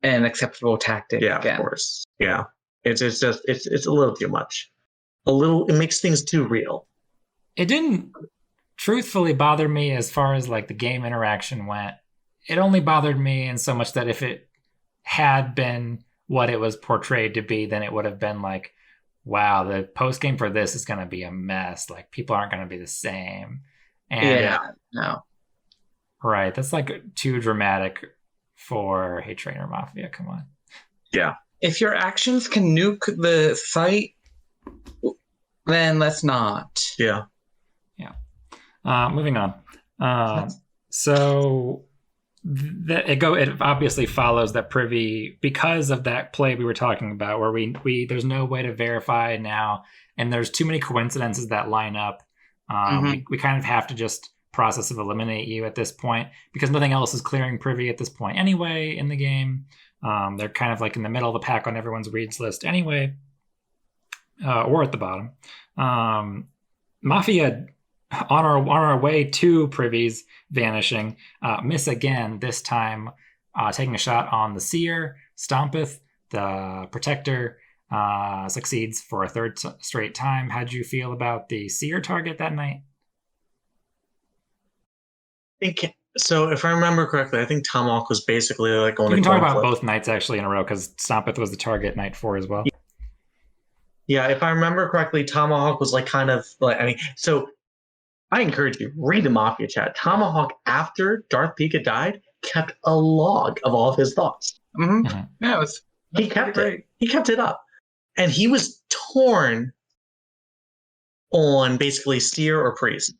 an acceptable tactic. Yeah, again. Of course. Yeah, it's a little too much. It makes things too real. It didn't truthfully bother me as far as, like, the game interaction went. It only bothered me in so much that if it had been what it was portrayed to be, then it would have been like, wow, the post game for this is going to be a mess. Like, people aren't going to be the same. And no. Right. That's, like, too dramatic for HeyTrainer Mafia. Come on. Yeah. If your actions can nuke the site, then let's not. Yeah. Moving on. So it obviously follows that Privy, because of that play we were talking about, where we there's no way to verify now, and there's too many coincidences that line up. We kind of have to just process of eliminate you at this point, because nothing else is clearing Privy at this point anyway in the game. They're kind of like in the middle of the pack on everyone's reads list anyway, or at the bottom. Mafia, on our way to Privy's vanishing, miss again, this time taking a shot on the Seer. Stompeth, the Protector, succeeds for a third straight time. How'd you feel about the Seer target that night? think so. If I remember correctly, I think Tomahawk was basically like on You a can talk coin about flip. both nights actually in a row because Stompeth was the target night 4 as well. Yeah, if I remember correctly, Tomahawk was like kind of like, I mean, so I encourage you, read the Mafia chat. Tomahawk, after Darth Pika died, kept a log of all of his thoughts. Mm-hmm. Yeah, he kept it. He kept it up. And he was torn on basically seer or priest.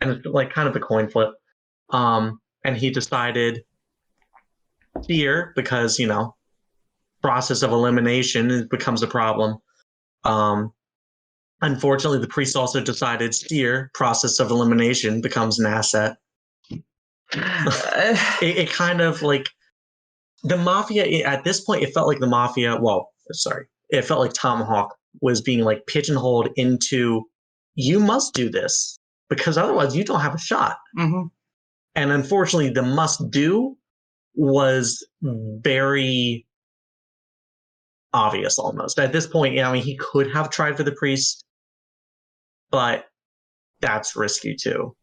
And it's like kind of a coin flip. And he decided seer because, you know, process of elimination becomes a problem. Unfortunately, the priest also decided seer, process of elimination becomes an asset. it kind of like the Mafia at this point, it felt like the Mafia. Well, sorry, it felt like Tomahawk was being like pigeonholed into you must do this because otherwise you don't have a shot. Mm-hmm. And unfortunately, the must do was very obvious almost at this point. I mean, he could have tried for the priest, but that's risky too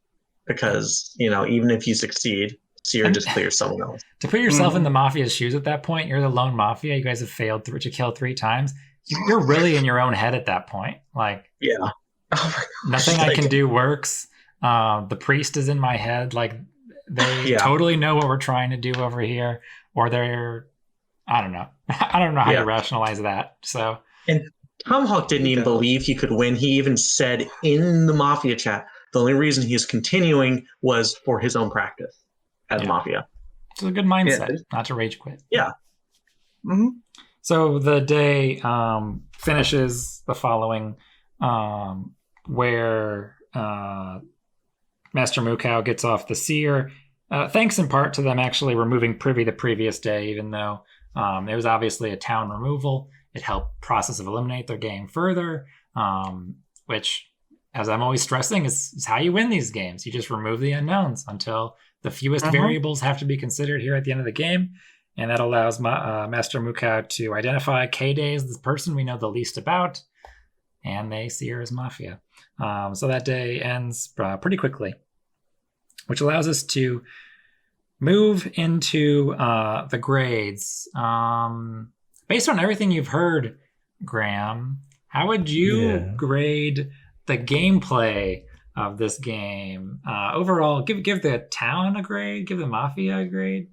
because, you know, even if you succeed, seer just clears someone else. To put yourself in the Mafia's shoes at that point, you're the lone Mafia. You guys have failed to kill 3 times. You're really in your own head at that point. Like, yeah, oh my gosh. Nothing I can do works. The priest is in my head. Like, they totally know what we're trying to do over here, or they're, I don't know. I don't know how you rationalize that. So, and Tomahawk didn't even believe he could win. He even said in the Mafia chat, the only reason he's continuing was for his own practice as Mafia. It's a good mindset, not to rage quit. Yeah. Mm-hmm. So the day finishes the following, where Master Mukau gets off the seer, thanks in part to them actually removing Privy the previous day, even though it was obviously a town removal. It helped process of eliminate their game further, which, as I'm always stressing, is how you win these games. You just remove the unknowns until the fewest variables have to be considered here at the end of the game. And that allows Master Mukau to identify K-Day as the person we know the least about, and they see her as Mafia. So that day ends pretty quickly, which allows us to move into the grades. Based on everything you've heard, Graham, how would you grade the gameplay of this game? Overall, give the town a grade, give the Mafia a grade.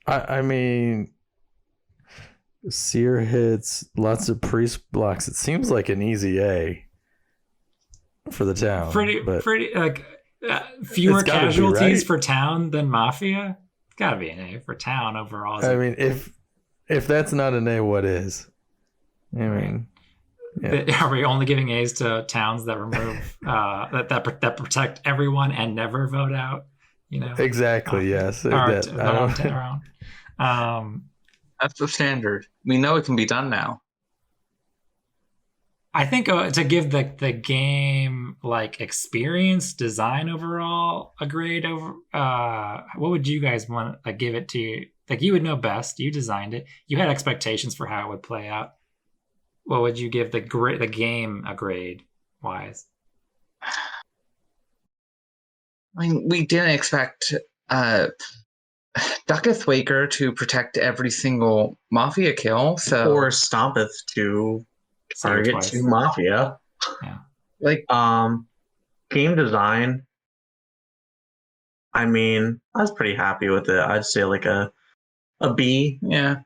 I mean, seer hits, lots of priest blocks. It seems like an easy A for the town. Pretty like fewer casualties for town than Mafia. It's gotta be an A for town overall. I mean, if that's not an A, what is? I mean, are we only giving A's to towns that remove that protect everyone and never vote out? You know, exactly. Yes. That's the standard. We know it can be done now. I think to give the game like experience design overall a grade over, what would you guys want to give it to? Like, you would know best. You designed it. You had expectations for how it would play out. What would you give the game a grade wise? I mean, we didn't expect Ducketh Waker to protect every single Mafia kill, or Stompeth to target 2 Mafia. Yeah. Like game design, I mean, I was pretty happy with it. I'd say like a B. Yeah.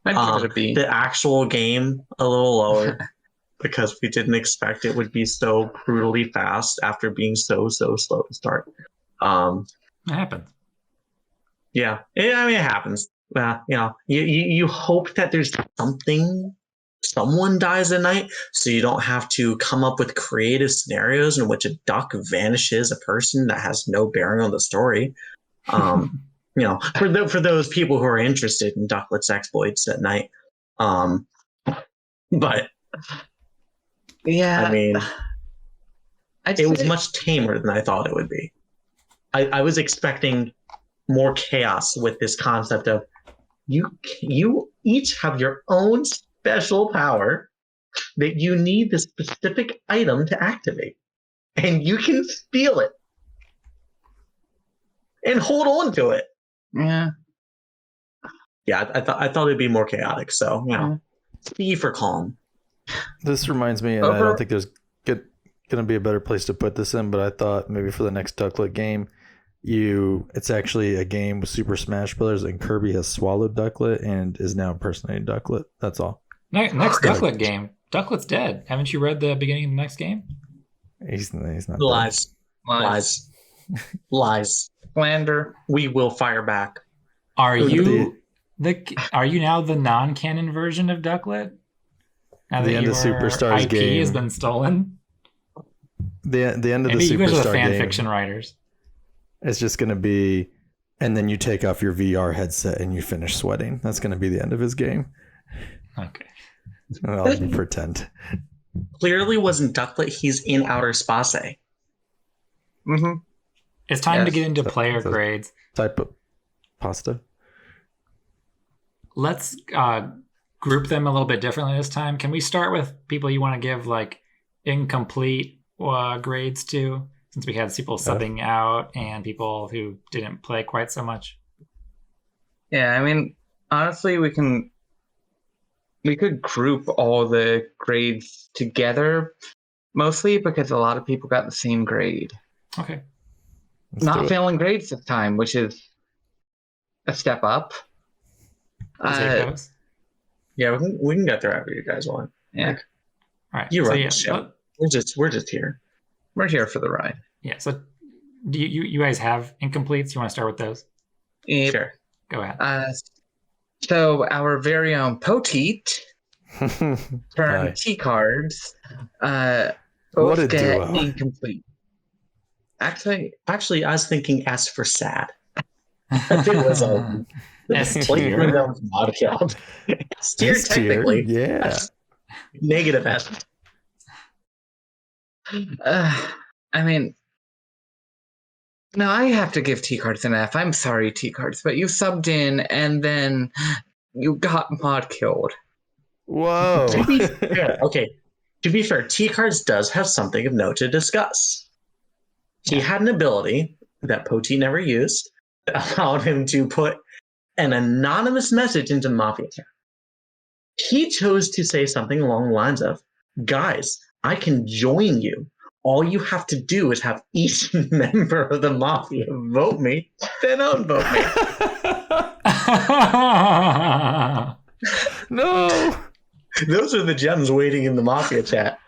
I'd give it a B. The actual game a little lower because we didn't expect it would be so brutally fast after being so slow to start. It happens. Yeah, I mean, it happens. You know, you hope that there's someone dies at night, so you don't have to come up with creative scenarios in which a duck vanishes a person that has no bearing on the story. You know, for those people who are interested in Ducklet's exploits at night. But yeah, I mean, it was much tamer than I thought it would be. I was expecting more chaos with this concept of you each have your own special power that you need the specific item to activate, and you can steal it. and hold on to it. Yeah. Yeah, I thought it'd be more chaotic. So C for calm. This reminds me, and I don't think there's going to be a better place to put this in, but I thought maybe for the next Ducklet game, it's actually a game with Super Smash Brothers, and Kirby has swallowed Ducklet and is now impersonating Ducklet. That's all. Next Ducklet game. Ducklet's dead. Haven't you read the beginning of the next game? He's not Lies. Slander. We will fire back. Are you now the non-canon version of Ducklet? Now the that end of Superstars IP game has been stolen. The end of Maybe the you guys are the Superstar fan game. fiction writers. It's just going to be, and then you take off your VR headset and you finish sweating. That's going to be the end of his game. Okay. And I'll pretend. Clearly wasn't Ducklet. He's in outer space. Mm-hmm. It's time to get into player So- grades. Type of pasta. Let's group them a little bit differently this time. Can we start with people you want to give like incomplete grades to, since we had people subbing out and people who didn't play quite so much? Yeah, I mean, honestly, we could group all the grades together, mostly because a lot of people got the same grade. Okay. Let's do Not it. failing grades this time, which is a step up. We'll see how it goes. Yeah, we can get there after you guys want. Yeah, All right. You're so right. Yeah, Yeah. We're just here. we're here for the ride. yeah. So do you guys have incompletes? You want to start with those? Sure. Go ahead. So our very own Poteet Hi. turned T cards. What Both a get duo. incomplete. Actually, I was thinking S for sad. I think it was S like tier. when that was mod killed. S tier S tier, technically. yeah. Negative S. I mean, no, I have to give T cards an F. I'm sorry, T cards, but you subbed in and then you got mod killed. Whoa. To be fair, okay. To be fair, T cards does have something of note to discuss. He had an ability that Poti never used that allowed him to put an anonymous message into Mafia chat. He chose to say something along the lines of, guys, I can join you. All you have to do is have each member of the Mafia vote me, then unvote me. No. Those are the gems waiting in the Mafia chat.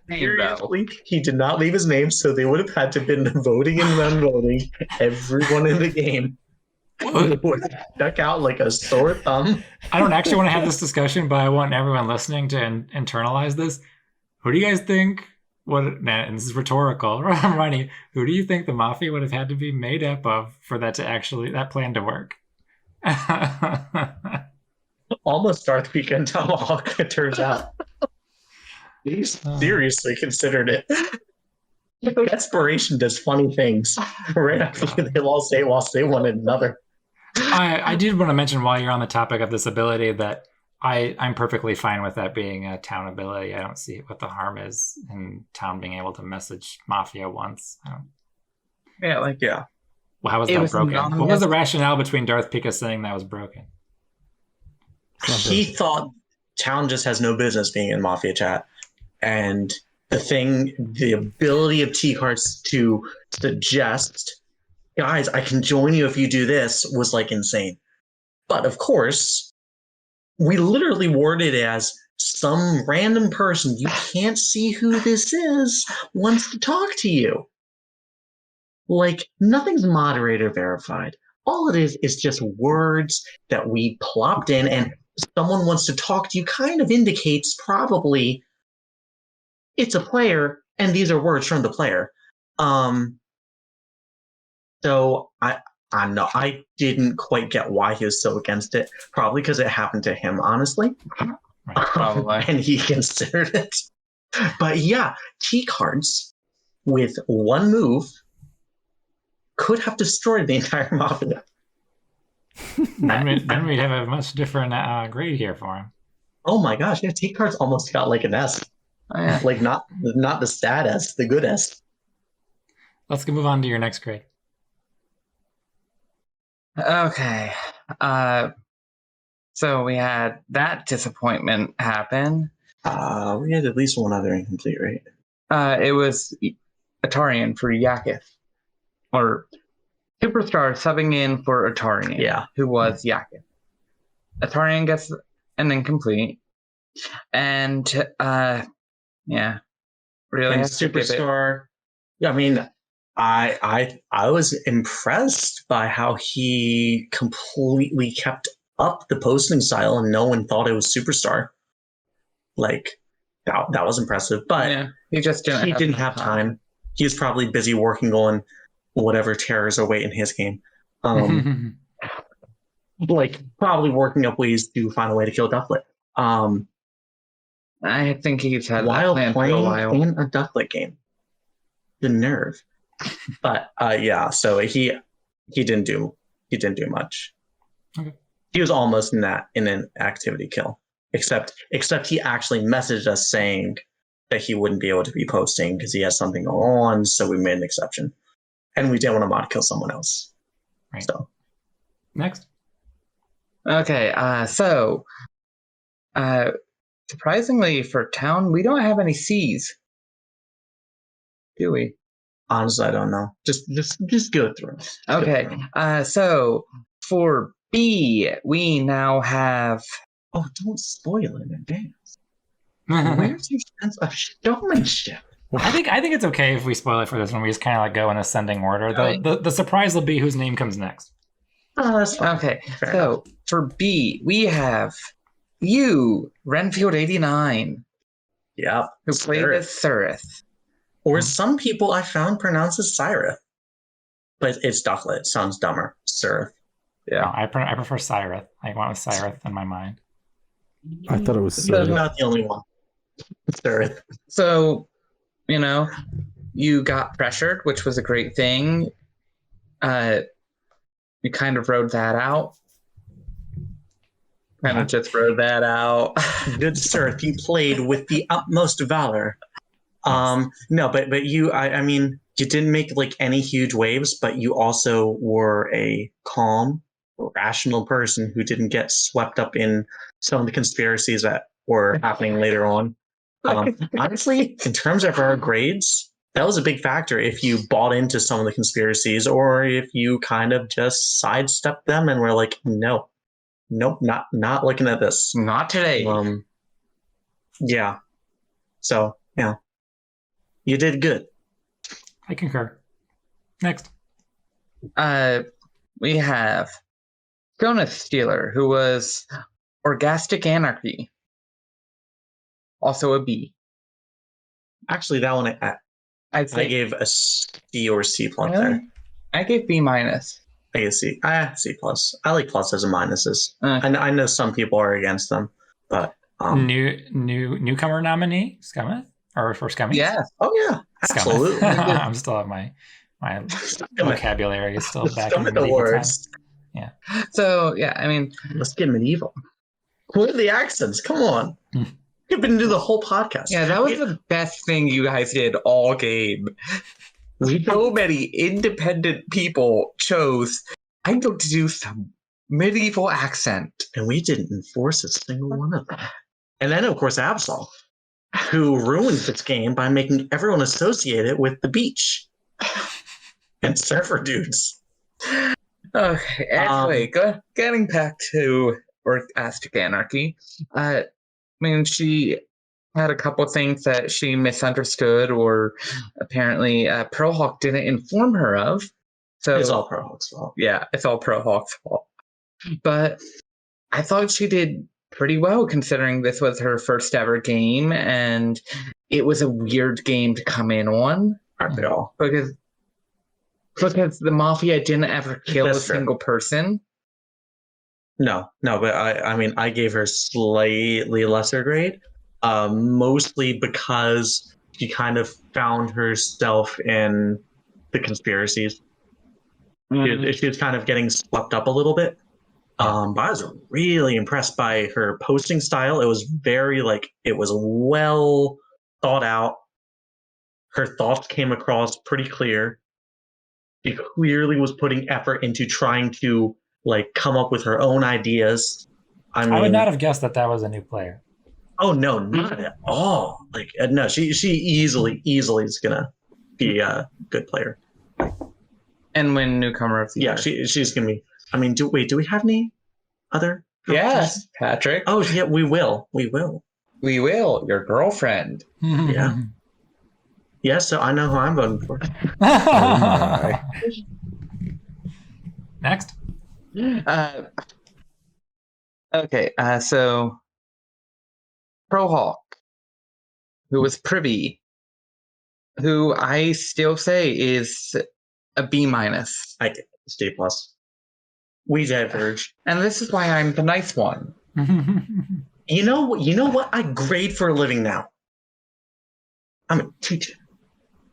Seriously, he did not leave his name, so they would have had to have been voting and unvoting everyone in the game. It would have stuck out like a sore thumb. I don't actually want to have this discussion, but I want everyone listening to internalize this. Who do you guys think and this is rhetorical, Ronnie, who do you think the Mafia would have had to be made up of for that plan to work? Almost Darth Pika and Tomahawk, it turns out. He seriously considered it. Desperation does funny things. Right after they all say one another. I did want to mention while you're on the topic of this ability that I'm perfectly fine with that being a town ability. I don't see what the harm is in town being able to message Mafia once. Yeah. Well, how was It that was broken? anonymous. What was the rationale between Darth Pika saying that was broken? He thought town just has no business being in Mafia chat. And the ability of T cards to suggest, guys, I can join you if you do this, was like insane. But of course, we literally worded it as some random person you can't see who this is wants to talk to you. Like, nothing's moderator verified. All it is just words that we plopped in, and someone wants to talk to you kind of indicates probably it's a player, and these are words from the player. So I didn't quite get why he was so against it. Probably because it happened to him, honestly. Probably. And he considered it. But yeah, T cards with one move could have destroyed the entire Mafia. Then we'd have a much different grade here for him. Oh my gosh, yeah, T cards almost got like an S. Oh, yeah. Like not the stat S, the good S. let's move on to your next grade. Okay. So we had that disappointment happen. We had at least one other incomplete, right? It was Atarian for Yakith. Or Superstar subbing in for Atarian. Yeah. Who was Yakith. Atarian gets an incomplete. And yeah. Really And has to give it. Superstar. I mean, I was impressed by how he completely kept up the posting style, and no one thought it was Superstar. Like that was impressive, but Yeah, he just didn't have time. He was probably busy working on whatever terrors await in his game. Like probably working up ways to find a way to kill Ducklet. I think he's had while that plan for a while. playing in a Ducklet game. The nerve. But yeah, so he didn't do much. Okay. He was almost in an activity kill. Except he actually messaged us saying that he wouldn't be able to be posting because he has something going on, so we made an exception. And we didn't want to mod kill someone else. Right. So next. Okay, so surprisingly for town, we don't have any C's. Do we? Honestly, I don't know. Just go through. Okay. So for B, we now have. Oh, don't spoil it in advance. Where's your sense of showmanship? I think it's okay if we spoil it for this one. We just kind of like go in ascending order. The surprise will be whose name comes next. That's fine. Okay. Fair So enough. for B, we have you, Renfield 89, Yep. who played as Surith. Or some people I found pronounce as Syrith. But it's Ducklet. It sounds dumber. Syrith. Yeah, no, I prefer Cyrith. I went with Cyrith in my mind. I thought it was That's not the only one. Syrith. So, you got pressured, which was a great thing. You kind of rode that out. Just rode that out. Good Syrith. You played with the utmost valor. No, but you, I mean, you didn't make like any huge waves, but you also were a calm, rational person who didn't get swept up in some of the conspiracies that were happening later on. Honestly, in terms of our grades, that was a big factor if you bought into some of the conspiracies or if you kind of just sidestepped them and were like, nope, not looking at this. Not today. Yeah. So, yeah. You did good. I concur. Next. We have Jonas Steeler, who was Orgastic Anarchy. Also a B. Actually, that one I gave a C or C plus there. I gave B minus. I gave C. C plus. I like pluses and minuses. Okay. I know some people are against them, but newcomer nominee Scummeth or for Scummies? Yeah. Oh yeah, absolutely. I'm still at my vocabulary is still back in the medieval words. Time. Yeah. So yeah, I mean, let's get medieval. Quit the accents. Come on. You've been to the whole podcast. Yeah, that was the best thing you guys did all game. So many independent people chose, I'm going to do some medieval accent. And we didn't enforce a single one of them. And then, of course, Absol, who ruined this game by making everyone associate it with the beach. And surfer dudes. Okay, anyway, getting back to Orgastic Anarchy. I mean, she had a couple things that she misunderstood or apparently ProHawk didn't inform her of. So it's all ProHawk's fault. Yeah, it's all ProHawk's fault. But I thought she did pretty well considering this was her first ever game and it was a weird game to come in on. Aren't they all? Because the Mafia didn't ever kill a single person. No, but I mean, I gave her slightly lesser grade, mostly because she kind of found herself in the conspiracies. Mm-hmm. She was kind of getting swept up a little bit. But I was really impressed by her posting style. It was very it was well thought out. Her thoughts came across pretty clear. She clearly was putting effort into trying to like come up with her own ideas. I would not have guessed that was a new player. Oh no, not at all. Like no, she easily is gonna be a good player and win newcomer of the year. Yeah, she's gonna be. I mean, do we have any other? Yes, Patrick. Oh yeah, we will. We will. Your girlfriend. Yeah. Yeah, so I know who I'm voting for. Oh my. Next. Okay, so Pro Hawk, who was privy, who I still say is a B-. I get C+. We diverge. And this is why I'm the nice one. You know what I grade for a living now? I'm a teacher.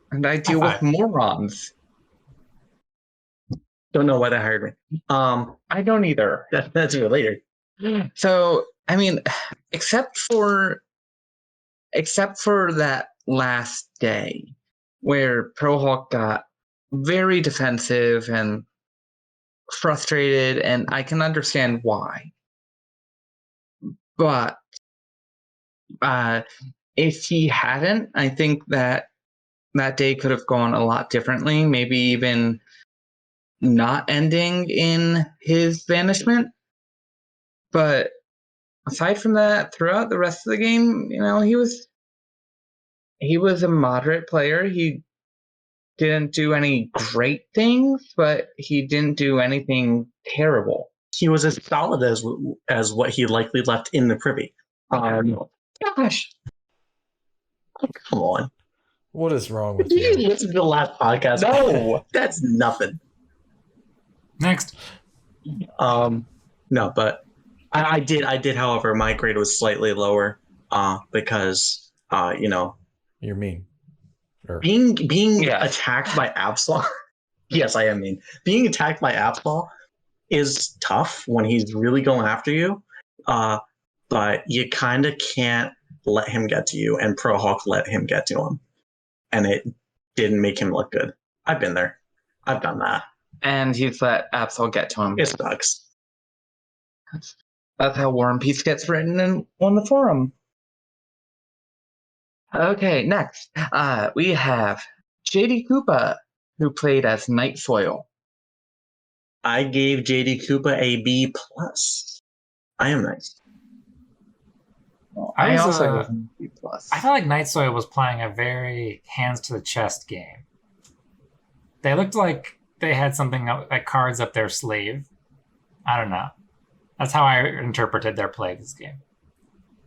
And I deal with morons. Don't know why they hired me. I don't either. That's related. So, I mean, except for that last day where Pro Hawk got very defensive and frustrated, and I can understand why. But if he hadn't, I think that day could have gone a lot differently, maybe even not ending in his banishment. But aside from that, throughout the rest of the game, he was a moderate player. He didn't do any great things, but he didn't do anything terrible. He was as solid as what he likely left in the privy. Gosh. Oh, come on. What is wrong with Did you you? listen to the last podcast? No. That's nothing. Next. No, but I did, however, my grade was slightly lower, because You're mean. being attacked by Absol. Yes, I am mean. Being attacked by Absol is tough when he's really going after you. But you kind of can't let him get to you, and Pro Hawk let him get to him, and it didn't make him look good. I've been there. I've done that. And he's let Absol get to him. It sucks. That's how War and Peace gets written on the forum. Okay, next. We have JD Koopa, who played as Night Soil. I gave JD Koopa a B+. I am nice. I also gave him B+. I felt like Night Soil was playing a very hands to the chest game. They looked like they had something like cards up their sleeve. I don't know. That's how I interpreted their play this game.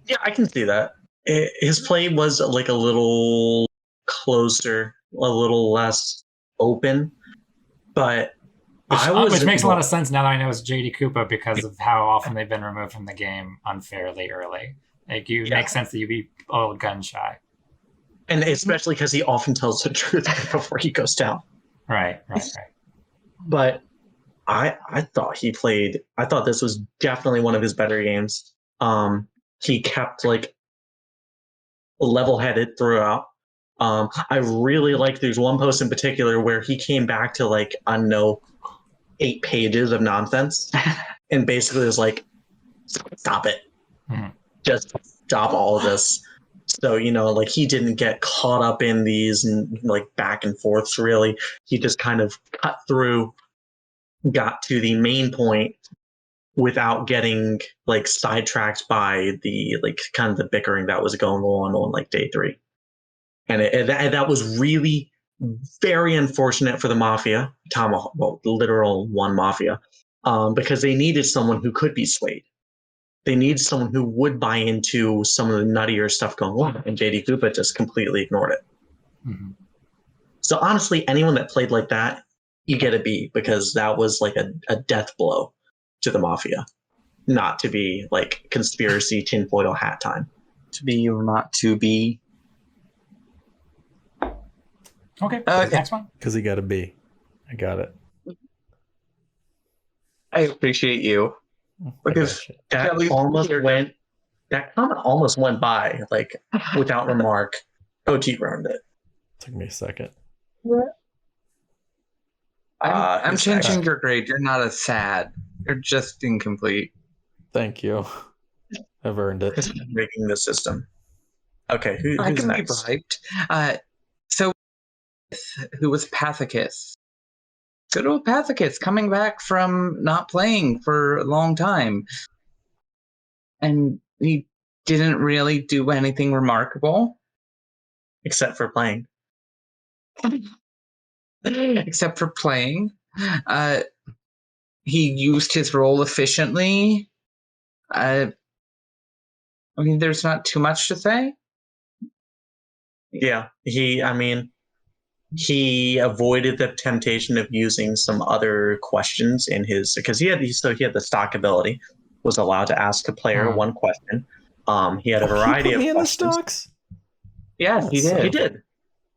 Yeah, I can see that. His play was like a little closer, a little less open, but which makes a lot of sense now that I know it's JD Koopa because of how often they've been removed from the game unfairly early. Like, makes sense that you'd be old gun shy. And especially because he often tells the truth before he goes down. Right. But I thought this was definitely one of his better games. He kept like level-headed throughout. I really like, there's one post in particular where he came back to 8 pages of nonsense and basically was like, stop it. Just stop all of this. So, he didn't get caught up in these and back and forths really. He just kind of cut through, got to the main point without getting sidetracked by the kind of the bickering that was going on day 3. And that was really very unfortunate for the Mafia, literal one Mafia, because they needed someone who could be swayed. They needed someone who would buy into some of the nuttier stuff going on, and JD Koopa just completely ignored it. Mm-hmm. So honestly, anyone that played like that, you get a B, because that was a death blow to the Mafia. Not to be conspiracy tinfoil hat time. To be or not to be. Okay. Next one. Because he got a B. I got it. I appreciate you. Because that comment almost went by without remark. OT ruined it. Took me a second. I'm his changing next. your grade. You're not as sad. You're just incomplete. Thank you. I've earned it. Making the system. Okay, I who's can be next? bribed. So, who was Pathicus? Good old Pathicus coming back from not playing for a long time. And he didn't really do anything remarkable. Except for playing. Except for playing. He used his role efficiently. I mean, there's not too much to say. Yeah, he avoided the temptation of using some other questions in his, because he had the stock ability, was allowed to ask a player one question. He had a variety He put me of in the questions. stocks. Yes, he did. He did.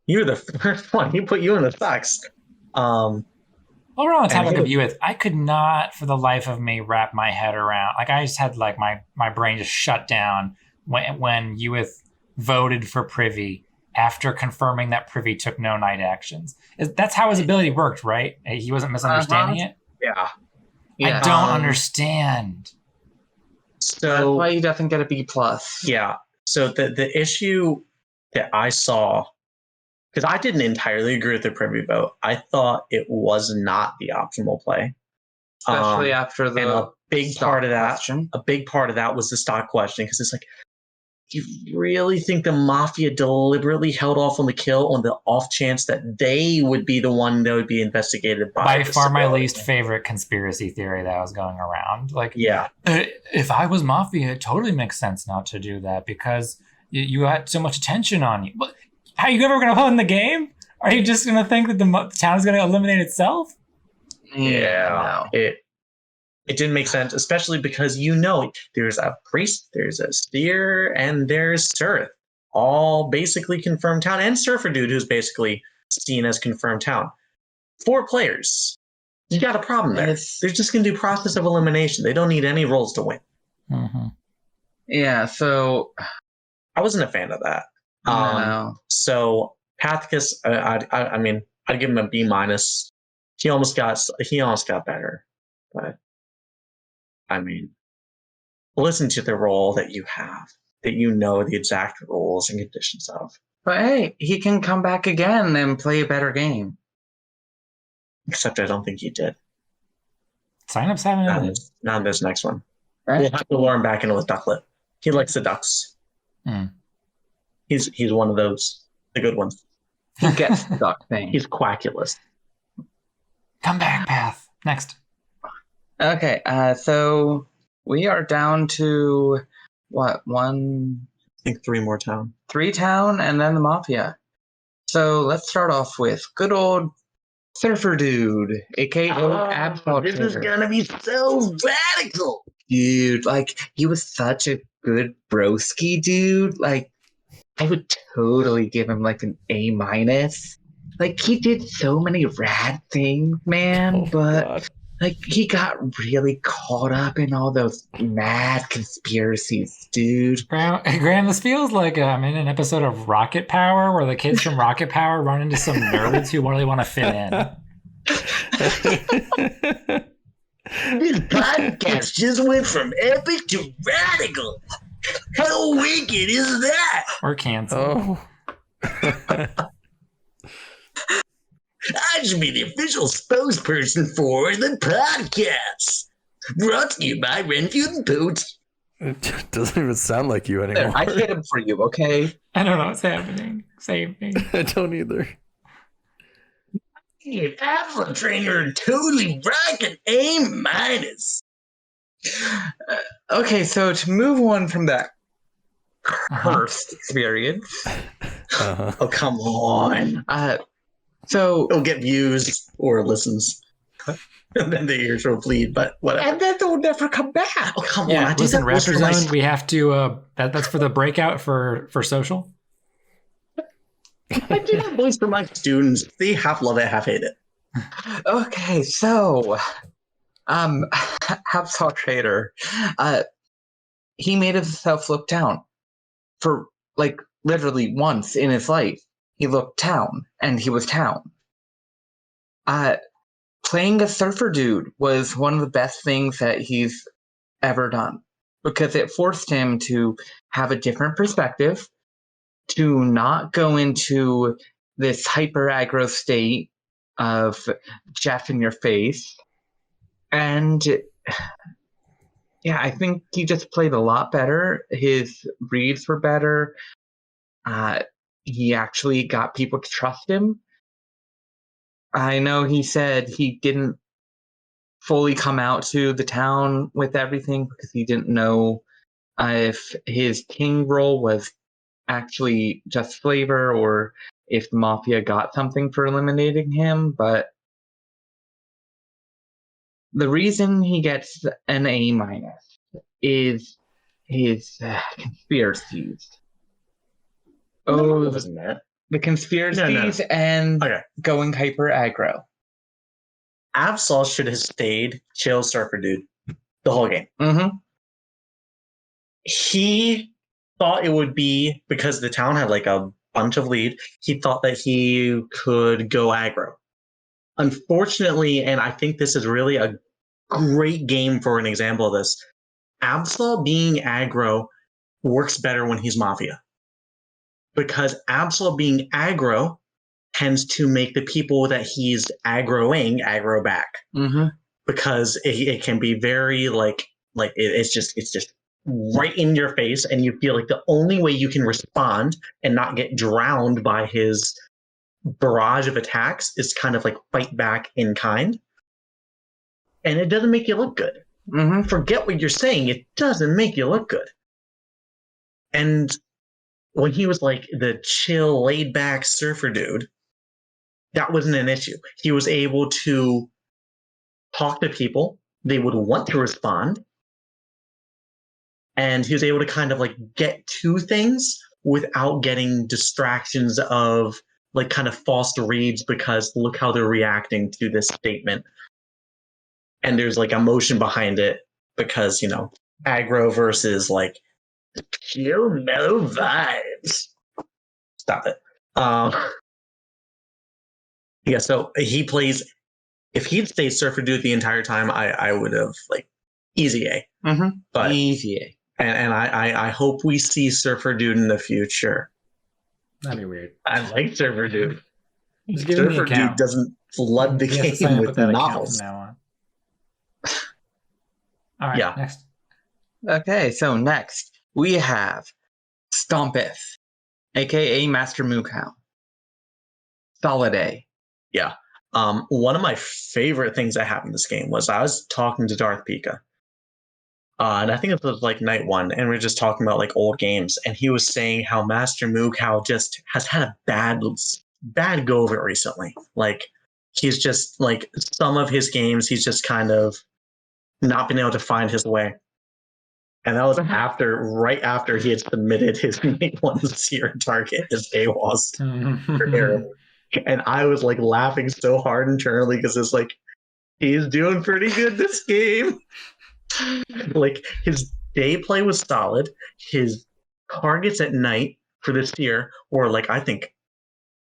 You were the first one. He put you in the stocks. While we're on the And topic he- of youth, I could not for the life of me wrap my head around. Like, I just had like my brain just shut down when youth voted for Privy after confirming that Privy took no night actions. That's how his ability worked, right? He wasn't misunderstanding it. Yeah. Yeah. I don't understand. That's So why he doesn't get a B plus. yeah. So the issue that I saw, because I didn't entirely agree with the Privy vote. I thought it was not the optimal play. Especially after and a the big stock part of that question. a big part of that was the stock question, because it's like, do you really think the Mafia deliberately held off on the kill on the off chance that they would be the one that would be investigated by By the far my civilian? least favorite conspiracy theory that was going around. Like, Yeah. if I was Mafia, it totally makes sense not to do that because you had so much attention on you. But how are you ever going to win the game? Are you just going to think that the town is going to eliminate itself? No. It didn't make sense, especially because there's a priest, there's a seer, and there's Surth, all basically confirmed town, and Surfer Dude, who's basically seen as confirmed town. 4 players. You got a problem there. They're just going to do process of elimination. They don't need any roles to win. Mm-hmm. Yeah, so I wasn't a fan of that. no. So Pathicus, I mean, I'd give him a B minus. He almost got better, but I mean, listen to the role that you have, that you know the exact rules and conditions of. But hey, he can come back again and play a better game. Except I don't think he did. Signups haven't ended. Not in this next one. Right? We'll have to lure him back in with Ducklet. He likes the ducks. Hmm. He's one of those, the good ones. He gets the duck thing. He's Quackulous. Come back, Path. Next. Okay, so we are down to what, I think 3 more town. 3 town and then the Mafia. So let's start off with good old Surfer Dude, aka Absolute. This is gonna be so radical, Dude, like, he was such a good broski, dude. Like, I would totally give him like an A minus. Like, he did so many rad things, man, but God. like, he got really caught up in all those mad conspiracies, dude. Graham, this feels like I'm in an episode of Rocket Power where the kids from Rocket Power run into some nerds who really want to fit in. This podcast just went from epic to radical. How wicked is that? Or cancel. Oh. I should be the official spokesperson for the podcast. Brought to you by Renfield Boots. It doesn't even sound like you anymore. I hit him for you, okay? I don't know what's happening. Save me. I don't either. An HeyTrainer totally rock an A minus. Okay, so to move on from that Uh-huh. cursed experience, Uh-huh. Oh, come on. so It'll get views or listens. And then the ears will bleed, but whatever. and then they'll never come back. Oh, come on. Yeah, I did listen, that voice Raptor for my- Zone, we have to, that's for the breakout for social. I do that voice for my students. They half love it, half hate it. Okay, so Habsaw Trader, he made himself look down for like literally once in his life. He looked town and he was town. playing a surfer dude was one of the best things that he's ever done, because it forced him to have a different perspective, to not go into this hyper aggro state of Jeff in your face. And yeah, I think he just played a lot better. His reads were better. He actually got people to trust him. I know he said he didn't fully come out to the town with everything because he didn't know if his king role was actually just flavor or if the Mafia got something for eliminating him. But the reason he gets an A- is his conspiracies. Oh, wasn't that? The conspiracies and going hyper aggro. Absol should have stayed chill surfer dude the whole game. Mm-hmm. He thought it would be because the town had like a bunch of lead. He thought that he could go aggro. Unfortunately, and I think this is really a great game for an example of this, Absol being aggro works better when he's Mafia. Because Absol being aggro tends to make the people that he's aggroing aggro back. Mm-hmm. Because it can be very it's just right in your face, and you feel like the only way you can respond and not get drowned by his barrage of attacks is kind of like fight back in kind. And it doesn't make you look good. Mm-hmm. Forget what you're saying. It doesn't make you look good. And when he was like the chill, laid back surfer dude, that wasn't an issue. He was able to talk to people. They would want to respond. And he was able to kind of like get to things without getting distractions of like kind of false reads because look how they're reacting to this statement. And there's like emotion behind it because, you know, aggro versus like chill, mellow vibes. Stop it. Yeah, so he plays. If he'd stayed surfer dude the entire time, I would have like easy A. Mm-hmm. But easy A. And I hope we see surfer dude in the future. That'd be weird. I like surfer dude. Just give him the Surfer dude account. doesn't flood the He has to sign game up with that account novels. from now on. All right, Yeah. next. Okay, so next we have Stompeth, aka Master Moocow. Solid A. Yeah. One of my favorite things that happened in this game was I was talking to Darth Pika. And I think it was like night one, and we were just talking about like old games, and he was saying how Master Moocow just has had a bad go of it recently. Like he's just like some of his games, he's just kind of not been able to find his way. And that was right after he had submitted his night one seer target as AWAS. And I was like laughing so hard internally because it's like he's doing pretty good this game. Like his day play was solid. His targets at night for this year were like, I think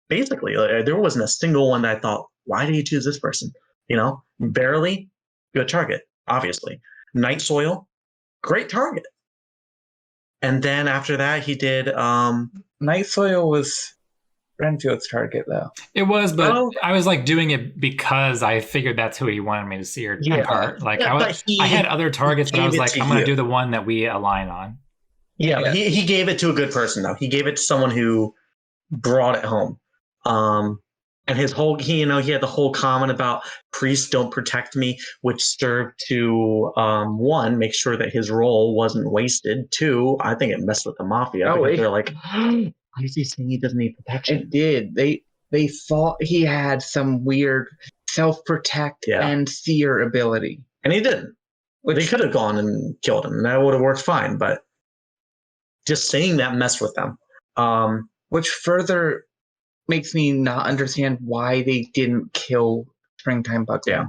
basically there wasn't a single one that I thought, why did you choose this person? You know, barely good target, obviously. Night soil, great target. And then after that he did Night soil was Renfield's target though. It was, but I was like doing it because I figured that's who he wanted me to see or part. Like I had other targets, but I was like, I'm going to do the one that we align on. Yeah, but he gave it to a good person though. He gave it to someone who brought it home. And his whole, he had the whole comment about priests don't protect me, which served to one, make sure that his role wasn't wasted. Two, I think it messed with the Mafia because they're like, why is he saying he doesn't need protection? It did. They thought he had some weird self-protect and seer ability. And he didn't. They could have gone and killed him, and that would have worked fine. But just saying that messed with them. Which further makes me not understand why they didn't kill Springtime Bug. Yeah,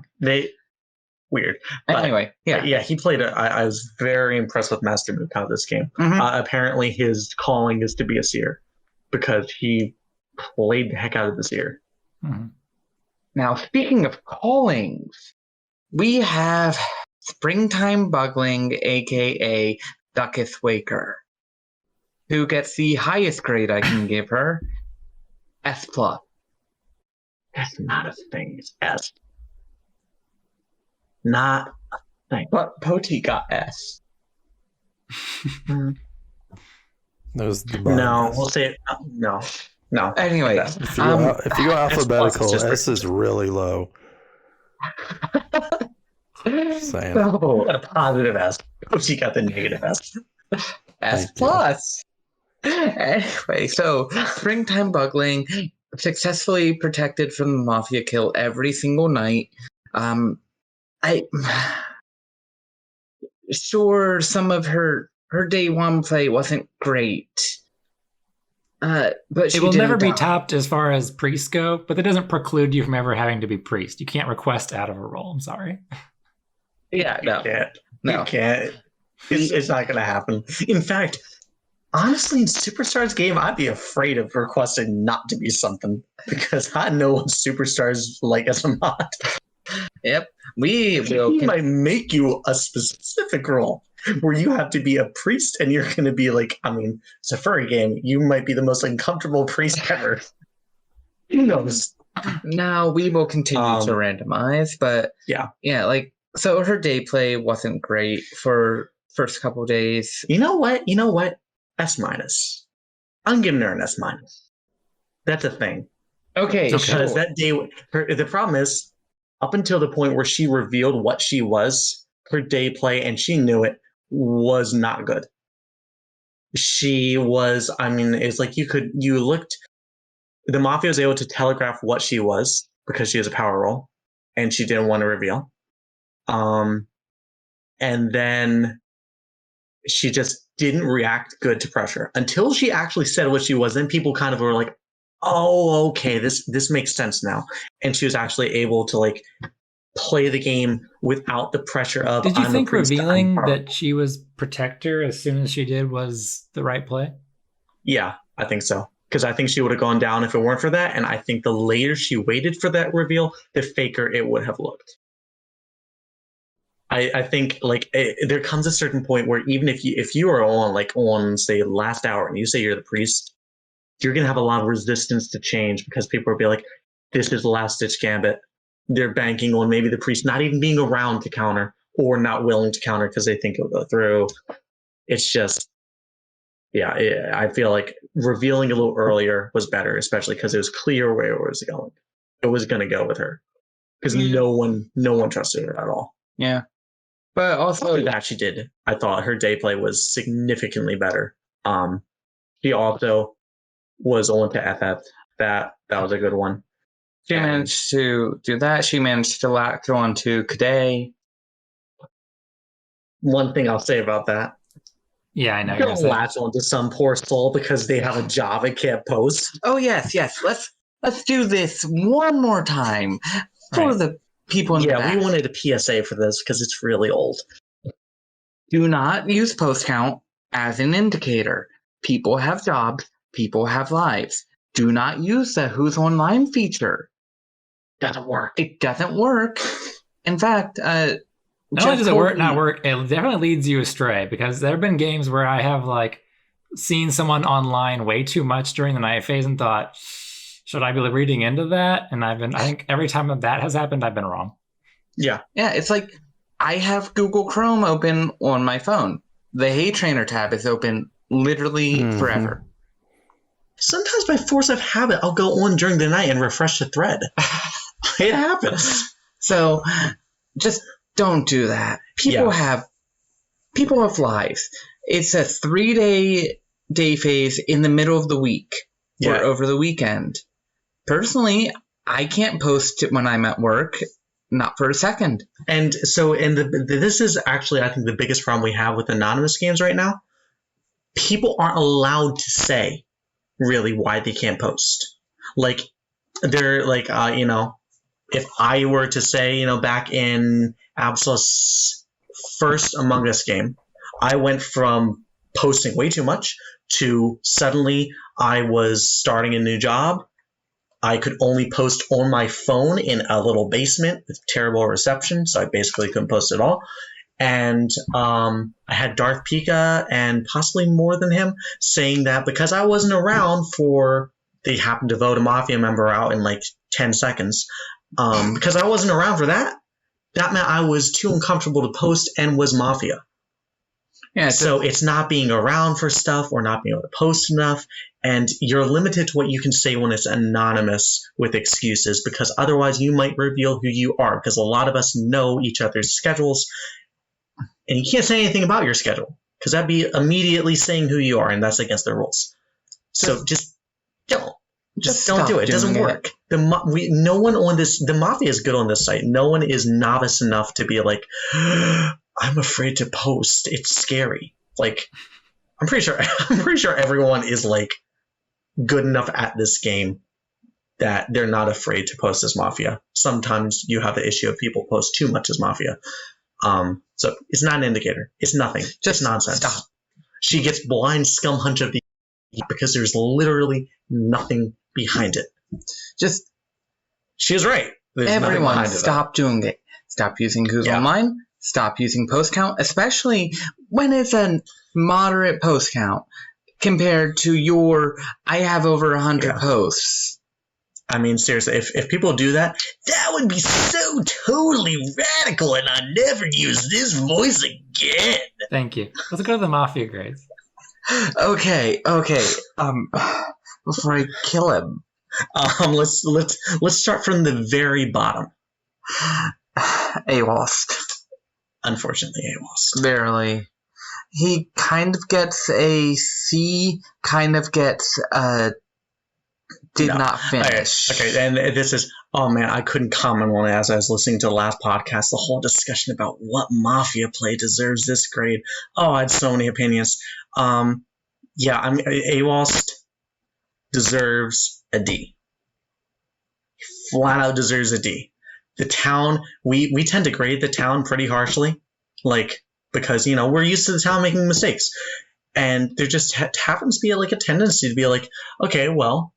weird. Anyway, he played it. I was very impressed with Master Moocow this game. Mm-hmm. Apparently, his calling is to be a seer because he played the heck out of the seer. Mm-hmm. Now, speaking of callings, we have Springtime Bugling, aka Ducketh Waker, who gets the highest grade I can give her, S+. That's not a thing. It's S. Not a thing. But Poti got S. That was the No, we'll say it. No. Anyway, If you go alphabetical, S+ S is really low. Saying. So, a positive S. She got the negative S. S+. Anyway, so Springtime Bugling successfully protected from the Mafia kill every single night. Sure, some of her day one play wasn't great. But it will never be topped as far as priests go, but that doesn't preclude you from ever having to be priest. You can't request out of a role. I'm sorry. Yeah, no. You can't. It's not going to happen. In fact, honestly, in Superstars game, I'd be afraid of requesting not to be something because I know what Superstars like as a mod. Yep. We might make you a specific role where you have to be a priest and you're going to be like, I mean, it's a furry game. You might be the most uncomfortable priest ever. Who knows? Now we will continue to randomize, but yeah, like, so her day play wasn't great for first couple days. You know what? S-. I'm giving her an S-. That's a thing. Okay. Because that day, the problem is, up until the point where she revealed what she was, her day play, and she knew it, was not good. She was, I mean, it's like the Mafia was able to telegraph what she was because she was a power role and she didn't want to reveal. And then she just didn't react good to pressure until she actually said what she was. Then people kind of were like, oh, okay, this makes sense now. And she was actually able to like play the game without the pressure of. Did you think revealing that she was protector as soon as she did was the right play? Yeah, I think so. Because I think she would have gone down if it weren't for that. And I think the later she waited for that reveal, the faker it would have looked. I think like there comes a certain point where even if you are on say last hour and you say you're the priest, you're going to have a lot of resistance to change because people will be like, this is the last ditch gambit. They're banking on maybe the priest not even being around to counter or not willing to counter because they think it'll go through. It's just, yeah, I feel like revealing a little earlier was better, especially because it was clear where it was going. It was going to go with her because no one trusted her at all. Yeah. But also that she did. I thought her day play was significantly better. She also was on to FF. That was a good one. She managed to do that. She managed to latch on to Kade. One thing I'll say about that. Yeah, I know. You're gonna latch on to some poor soul because they have a job and can't post. Oh yes. Let's do this one more time for the people in the back. We wanted a PSA for this because it's really old. Do not use post count as an indicator. People have jobs. People have lives. Do not use the who's online feature. Doesn't work. It doesn't work. In fact, not only does it not work, it definitely leads you astray because there have been games where I have like seen someone online way too much during the night phase and thought, should I be reading into that? And I think every time that has happened, I've been wrong. Yeah. Yeah, it's like I have Google Chrome open on my phone. The HeyTrainer tab is open literally forever. Sometimes by force of habit, I'll go on during the night and refresh the thread. It happens. So just don't do that. People have lives. It's a 3-day phase in the middle of the week or over the weekend. Personally, I can't post when I'm at work, not for a second. And so, this is actually, I think, the biggest problem we have with anonymous games right now. People aren't allowed to say really why they can't post. Like, they're like, if I were to say, back in Absol's first Among Us game, I went from posting way too much to suddenly I was starting a new job I could only post on my phone in a little basement with terrible reception, so I basically couldn't post at all. And I had Darth Pika and possibly more than him saying that because I wasn't around for, they happened to vote a Mafia member out in like 10 seconds. Because I wasn't around for that, that meant I was too uncomfortable to post and was Mafia. Yeah. So it's not being around for stuff or not being able to post enough. And you're limited to what you can say when it's anonymous with excuses, because otherwise you might reveal who you are, because a lot of us know each other's schedules. And you can't say anything about your schedule, because that'd be immediately saying who you are, and that's against the rules. So just don't. Just don't do it. It doesn't work. No one on this, the Mafia is good on this site. No one is novice enough to be like, I'm afraid to post. It's scary. Like, I'm pretty sure everyone is like good enough at this game that they're not afraid to post as Mafia. Sometimes you have the issue of people post too much as Mafia. So it's not an indicator. It's nothing. Just nonsense. Stop. She gets blind scum hunt of the because there's literally nothing behind it. Just she was right. There's everyone stop doing it. Stop using Who's Online. Stop using post count, especially when it's a moderate post count compared to your I have over 100 posts. I mean, seriously, if people do that, that would be so totally radical, and I'd never use this voice again. Thank you. Let's go to the Mafia grades. Okay. Before I kill him, let's start from the very bottom. A-Lost. Unfortunately, A-Lost. Barely. He kind of gets a C, kind of gets a not finish. Okay, and this is, oh man, I couldn't comment on it as I was listening to the last podcast, the whole discussion about what Mafia play deserves this grade. Oh, I had so many opinions. A-Lost deserves a D. Flat out deserves a D. The town, we tend to grade the town pretty harshly, like, because, we're used to the town making mistakes. And there just happens to be like a tendency to be like, okay, well,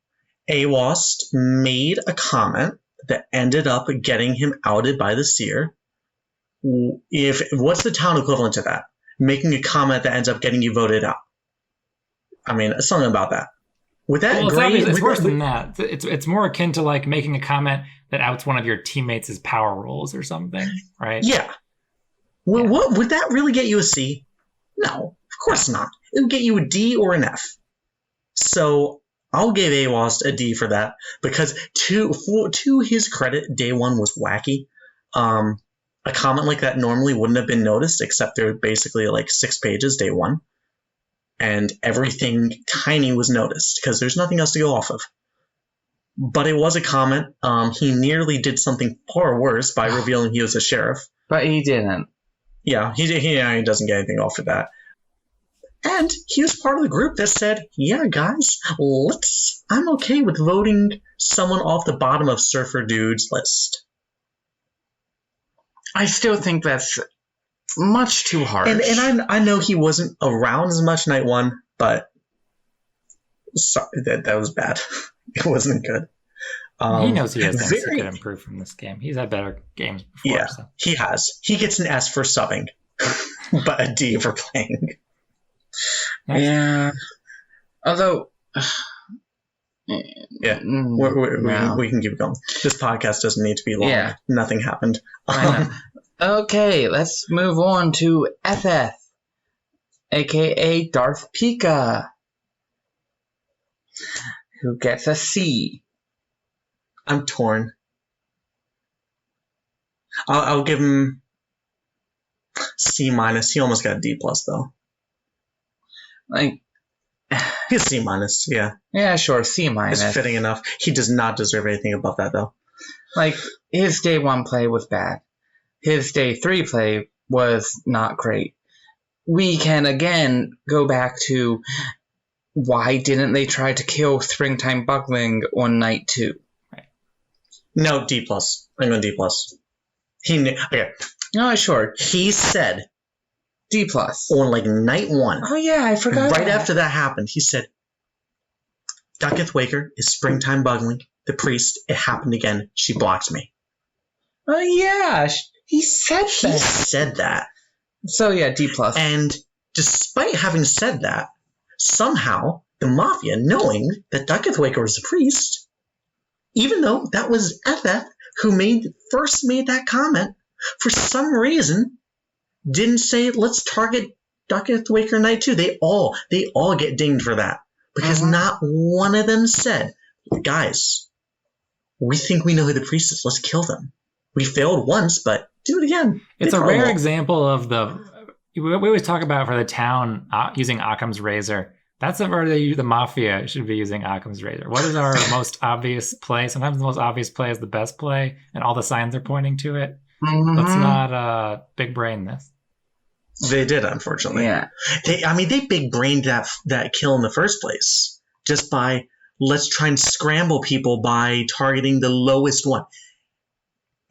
A-Lost made a comment that ended up getting him outed by the seer. What's the town equivalent to that? Making a comment that ends up getting you voted out. I mean, something about that. With that grade, it's worse than that. It's more akin to like making a comment that outs one of your teammates' power roles or something, right? Yeah. Well, what would that really get you a C? No, of course not. It would get you a D or an F. So I'll give A-Lost a D for that, because to his credit, day one was wacky. A comment like that normally wouldn't have been noticed, except there were basically like 6 pages day one. And everything tiny was noticed because there's nothing else to go off of. But it was a comment. He nearly did something far worse by revealing he was a sheriff. But he didn't. Yeah, he doesn't get anything off of that. And he was part of the group that said, yeah, guys, I'm okay with voting someone off the bottom of Surfer Dude's list. I still think that's much too harsh. And I know he wasn't around as much night one, but sorry, that was bad. It wasn't good. He knows he has things he could improve from this game. He's had better games before. Yeah, so. He has. He gets an S for subbing, but a D for playing. Nice. Yeah. Although... Yeah, we can keep going. This podcast doesn't need to be long. Yeah. Nothing happened. Okay, let's move on to FF, aka Darth Pika, who gets a C. I'm torn. I'll give him C minus. He almost got a D plus though. Like, he's C minus. Yeah. Yeah, sure. C minus. It's fitting enough. He does not deserve anything above that though. Like, his day one play was bad. His day 3 play was not great. We can again go back to why didn't they try to kill Springtime Bugling on night 2? Right. No, D plus. I'm going D plus. Okay. No, sure. He said D plus on like night 1. Oh yeah, I forgot. Right after that happened, he said, Ducketh Waker is Springtime Bugling. the priest. It happened again. She blocked me. Yeah, he said He that. said that. So yeah, D+. And despite having said that, somehow the Mafia, knowing that Duckethwaker was the priest, even though that was FF who first made that comment, for some reason didn't say, let's target Duckethwaker Knight too. They all get dinged for that. Because not one of them said, guys, we think we know who the priest is. Let's kill them. We failed once, but do it again. It's a rare example of we always talk about for the town using Occam's razor. That's where the Mafia should be using Occam's razor. What is our most obvious play? Sometimes the most obvious play is the best play, and all the signs are pointing to it. Let's not big brain this. They did, unfortunately. Yeah. They big brained that kill in the first place just by let's try and scramble people by targeting the lowest one.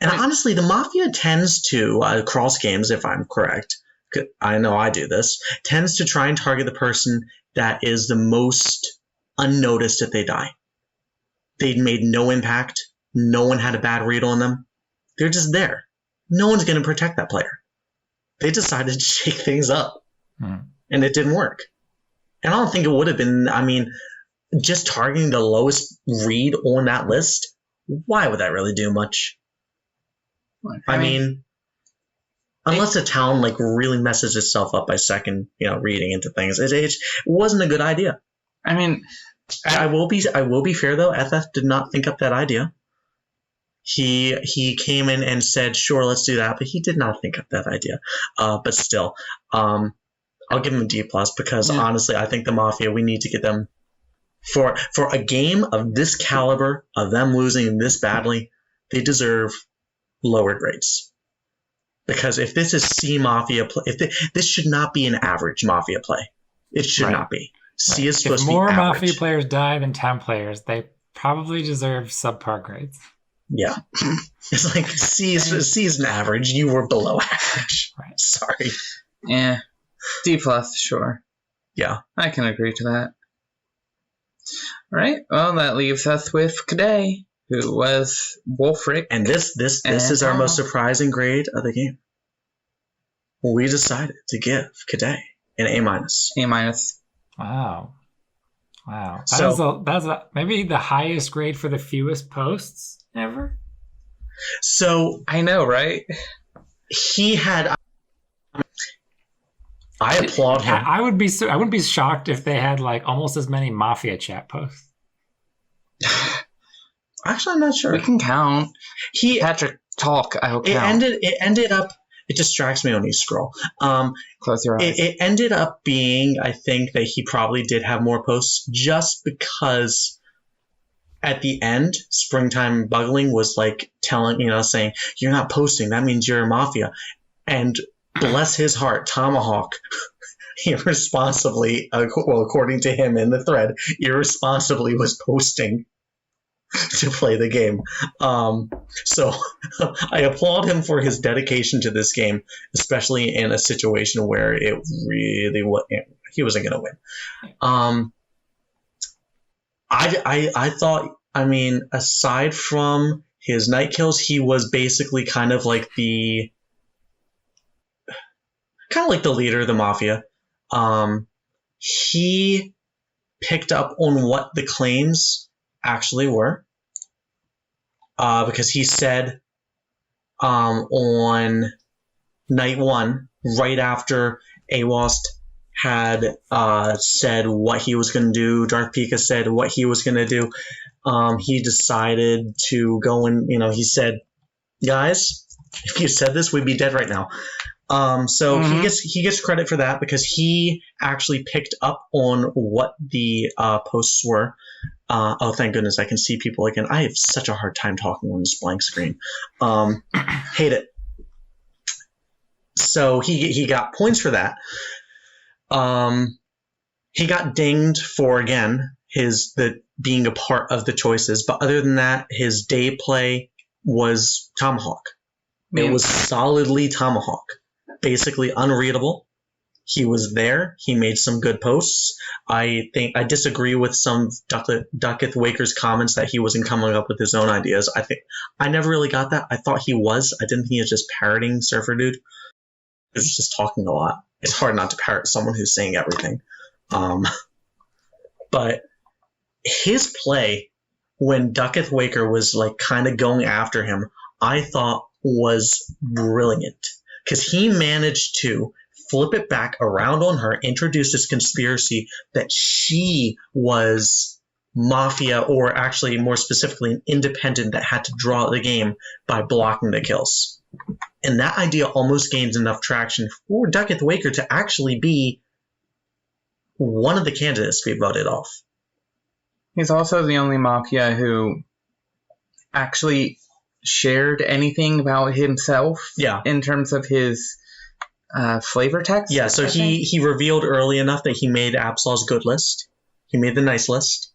And honestly, the Mafia tends to, cross games, if I'm correct, I know I do this, tends to try and target the person that is the most unnoticed if they die. They made no impact. No one had a bad read on them. They're just there. No one's going to protect that player. They decided to shake things up, and it didn't work. And I don't think it would have been, just targeting the lowest read on that list, why would that really do much? Unless a town really messes itself up by second, reading into things, it wasn't a good idea. I will be fair though. FF did not think up that idea. He came in and said, "Sure, let's do that," but he did not think up that idea. But still, I'll give him a D+ because honestly, I think the Mafia, we need to get them for a game of this caliber, of them losing this badly, they deserve lower grades. Because if this is C Mafia play, this should not be an average Mafia play. It should not be. C is supposed to be average. If more Mafia players die than town players, they probably deserve subpar grades. Yeah. It's like C is an average. You were below average. Right. Sorry. Yeah. D+, sure. Yeah. I can agree to that. All right. Well, that leaves us with Cadet, who was Wolfric. And this is our most surprising grade of the game. We decided to give Cadet an A-. A-. Wow. That's maybe the highest grade for the fewest posts ever. So I know, right? He had. I applaud him. I wouldn't be shocked if they had almost as many Mafia chat posts. Actually, I'm not sure. We can count. Patrick, talk. I hope. It ended up. It distracts me when you scroll. Close your eyes. It ended up being, I think, that he probably did have more posts just because at the end, Springtime Bugling was saying, "You're not posting. That means you're a Mafia." And bless his heart, Tomahawk irresponsibly, according to him in the thread, irresponsibly was posting to play the game. So I applaud him for his dedication to this game, especially in a situation where it really he wasn't going to win. I thought, aside from his night kills, he was basically kind of like the leader of the Mafia. He picked up on what the claims actually were, because he said on night one, right after Awast had said what he was going to do, Darth Pika said what he was going to do, he decided to go and, he said, "Guys, if you said this, we'd be dead right now." So he gets credit for that because he actually picked up on what the posts were. Oh, thank goodness I can see people again. I have such a hard time talking on this blank screen. Hate it. So he got points for that. He got dinged for, again, being a part of the choices. But other than that, his day play was Tomahawk. It was solidly Tomahawk. Basically unreadable. He was there. He made some good posts. I think I disagree with some Ducketh Waker's comments that he wasn't coming up with his own ideas. I never really got that. I thought he was. I didn't think he was just parroting Surfer Dude. He was just talking a lot. It's hard not to parrot someone who's saying everything. But his play when Ducketh Waker was like kind of going after him, I thought was brilliant because he managed to flip it back around on her, introduce this conspiracy that she was Mafia, or actually more specifically an independent that had to draw the game by blocking the kills. And that idea almost gains enough traction for Ducketh Waker to actually be one of the candidates to be voted off. He's also the only Mafia who actually shared anything about himself in terms of his flavor text. Yeah, so he revealed early enough that he made Absol's good list. He made the nice list.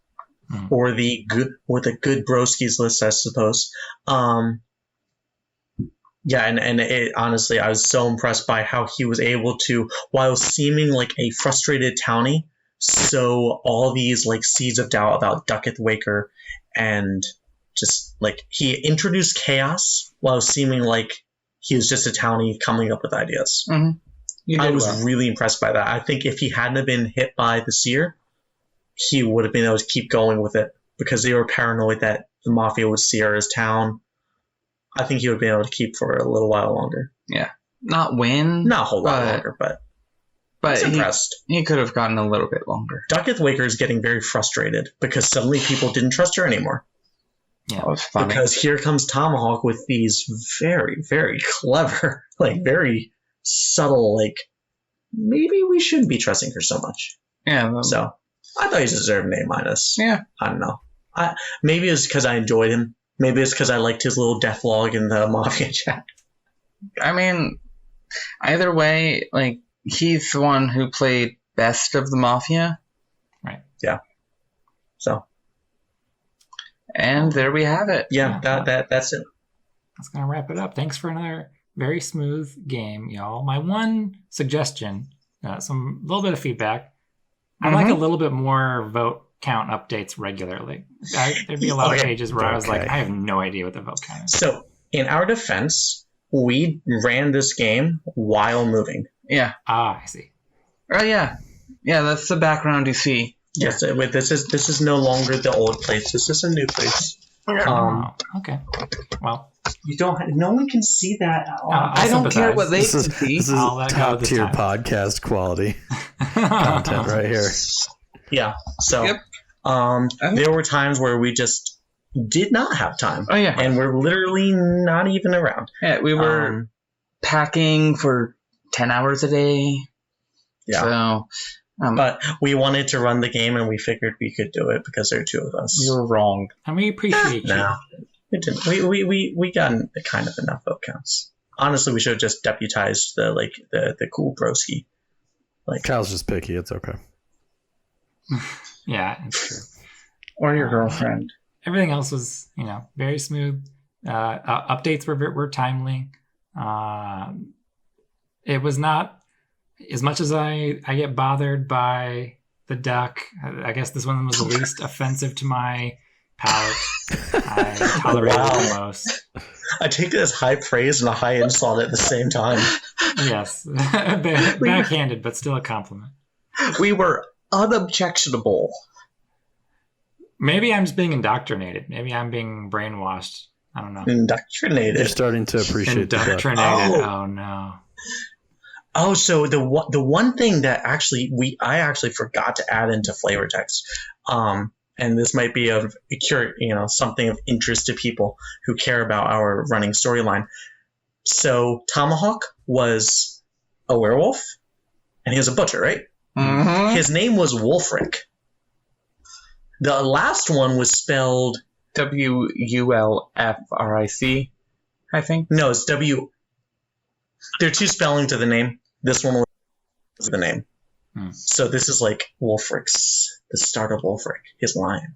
Or the good broskies list, I suppose. And it, honestly, I was so impressed by how he was able to, while seeming like a frustrated townie, sow all these like seeds of doubt about Ducketh Waker, and just like he introduced chaos while seeming like he was just a townie coming up with ideas. I was really impressed by that. I think if he hadn't have been hit by the seer, he would have been able to keep going with it because they were paranoid that the Mafia would seer his town. I think he would be able to keep for a little while longer. Yeah. Not win. Not a whole lot longer, but impressed. He could have gotten a little bit longer. Ducketh Waker is getting very frustrated because suddenly people didn't trust her anymore. Yeah, that was funny. Because here comes Tomahawk with these very, very clever, like very subtle, like maybe we shouldn't be trusting her so much. Yeah. So I thought he deserved an A-. Yeah. I don't know. Maybe it's because I enjoyed him. Maybe it's because I liked his little death log in the Mafia chat. I mean, either way, like, he's the one who played best of the Mafia. Right. Yeah. So. And there we have it. Yeah, that's it. That's going to wrap it up. Thanks for another very smooth game, y'all. My one suggestion, some little bit of feedback. I'd like a little bit more vote count updates regularly. There'd be a lot of pages where I was like, I have no idea what the vote count is. So, in our defense, we ran this game while moving. Yeah. I see. Oh, yeah. Yeah, that's the background you see. Yes, this is no longer the old place. This is a new place. Okay. Well, you don't. No one can see that. I don't care what they can see. This is top tier podcast quality content right here. Yeah. So, there were times where we just did not have time. Oh yeah, and we're literally not even around. Yeah, we were packing for 10 hours a day. Yeah. So. But we wanted to run the game, and we figured we could do it because there are two of us. You were wrong. And we appreciate you. No, we didn't. We got kind of enough vote counts. Honestly, we should have just deputized the cool broski. Like Kyle's just picky. It's okay. Yeah, it's true. Or your girlfriend. Everything else was, very smooth. Updates were timely. It was not. As much as I get bothered by the duck, I guess this one was the least offensive to my palate. I tolerated it the most. I take it as high praise and a high insult at the same time. Yes. Backhanded, but still a compliment. We were unobjectionable. Maybe I'm just being indoctrinated. Maybe I'm being brainwashed. I don't know. Indoctrinated. You're starting to appreciate the duck. Indoctrinated. Oh no. Oh, so the one thing that I actually forgot to add into flavor text, and this might be something of interest to people who care about our running storyline. So Tomahawk was a werewolf, and he was a butcher, right? Mm-hmm. His name was Wolfric. The last one was spelled Wulfric, I think. No, it's W. There are two spellings to the name. This one was the name. So this is like Wolfric's, the start of Wolfric, his lion.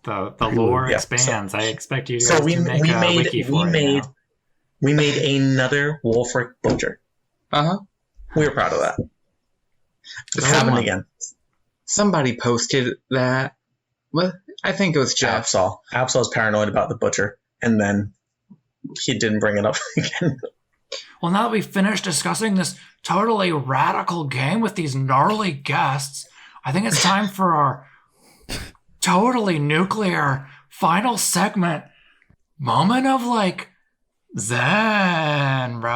The lore expands. I expect you guys to make a wiki for it now. We made another Wolfric butcher. Uh-huh. We were proud of that. It's Oh, happened my- again. Somebody posted that. Well, I think it was Jeff. Absol's paranoid about the butcher, and then he didn't bring it up again. Well, now that we've finished discussing this totally radical game with these gnarly guests, I think it's time for our totally nuclear final segment. Moment of like Zen, bro.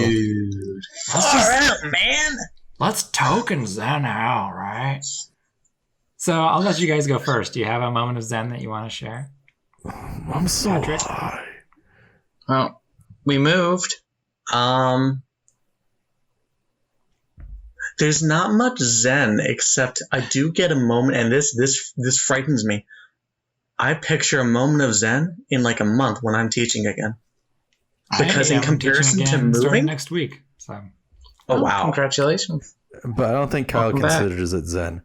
Dude. Let's just- out, man. Let's token Zen out, right? So I'll let you guys go first. Do you have a moment of Zen that you want to share? I'm so Patrick? high. Well, we moved. There's not much Zen, except I do get a moment, and this frightens me. I picture a moment of Zen in like a month when I'm teaching again. Because in I'm teaching comparison to again starting moving, next week. So oh wow, Congratulations. But I don't think Kyle Welcome back. considers it Zen.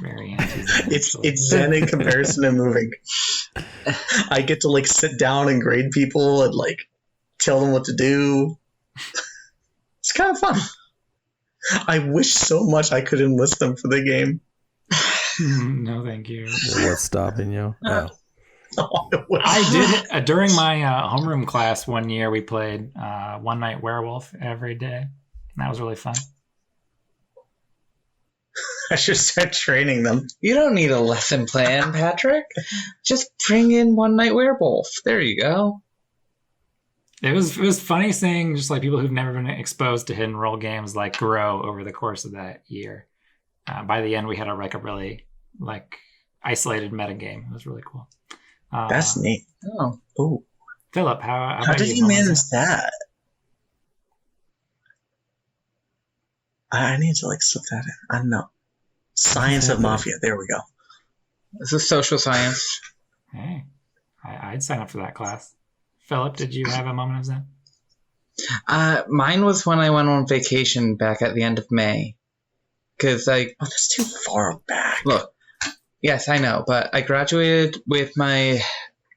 very anti-Zen. it's Zen in comparison to moving. I get to like sit down and grade people and like tell them what to do. It's kind of fun. I wish so much I could enlist them for the game. No, thank you. What's stopping you? Oh. I did during my homeroom class one year. We played One Night Werewolf every day. And that was really fun. I should start training them. You don't need a lesson plan, Patrick. Just bring in One Night Werewolf. There you go. It was funny seeing just like people who've never been exposed to hidden role games like grow over the course of that year. By the end, we had a really like isolated meta game. It was really cool. That's neat. Oh. Ooh. Philip, how How did you manage that? I need to like slip that in. I don't know. Science of Mafia. There we go. This is social science. Hey, I'd sign up for that class. Philip, did you have a moment of Zen? Mine was when I went on vacation back at the end of May. Because Oh, that's too far back. look, yes, I know, but I graduated with my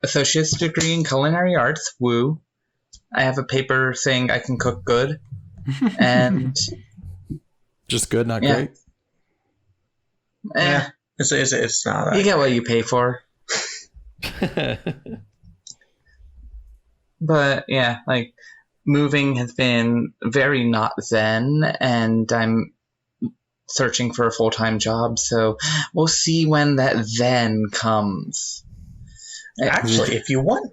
associate's degree in culinary arts. Woo! I have a paper saying I can cook good, and Just good, not Yeah. great. eh, It's not. you get what you pay for. But yeah, like moving has been very not zen, and I'm searching for a full-time job, so we'll see when that zen comes. Actually, if you want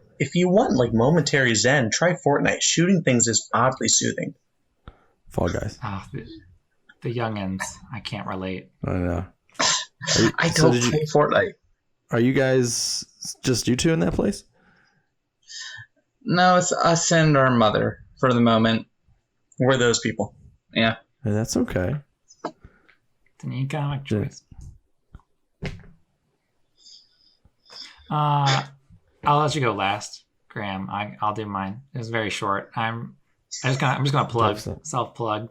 like momentary zen, try Fortnite. Shooting things is oddly soothing. Fall Guys. Oh, the youngins. I can't relate. I don't know. I So don't did you- play Fortnite. Are you guys just you two in that place? No, it's us and our mother for the moment. We're those people. Yeah. And that's okay. It's an economic Yeah. choice. I'll let you go last, Graham. I'll do mine. It's very short. I'm just gonna plug, self plug.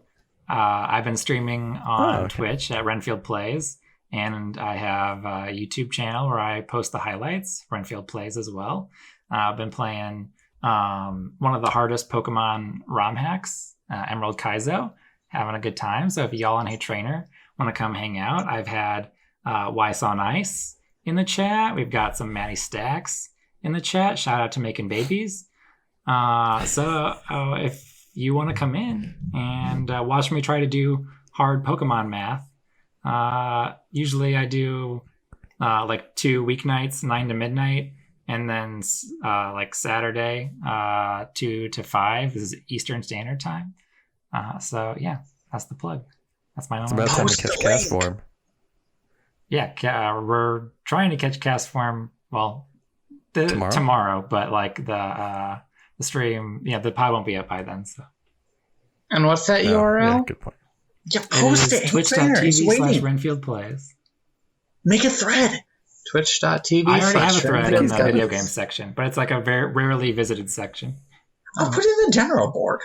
I've been streaming on okay. Twitch at Renfield Plays, and I have a YouTube channel where I post the highlights. Renfield Plays as well. I've been playing one of the hardest Pokemon ROM hacks, Emerald Kaizo, having a good time. So if y'all on HeyTrainer want to come hang out, I've had Weiss on Ice in the chat. We've got some Matty Stacks in the chat. Shout out to Making Babies. So if you want to come in and watch me try to do hard Pokemon math, usually I do like 2 weeknights, 9 to midnight, and then like Saturday, 2 to 5 is Eastern Standard Time. So yeah, that's the plug. That's my It's own. about time to Post catch the cast link. form. Yeah, we're trying to catch cast form. Well, tomorrow, but like the stream, the pod won't be up by then. So And what's that Yeah, URL? good point. Yeah, post it. HeyTrainer. It's waiting. Twitch.tv/Renfield Plays. Make a thread. Twitch.tv. I already have a thread in the Renfield video Plays. game section, but it's like a very rarely visited section. I'll put it in the general board.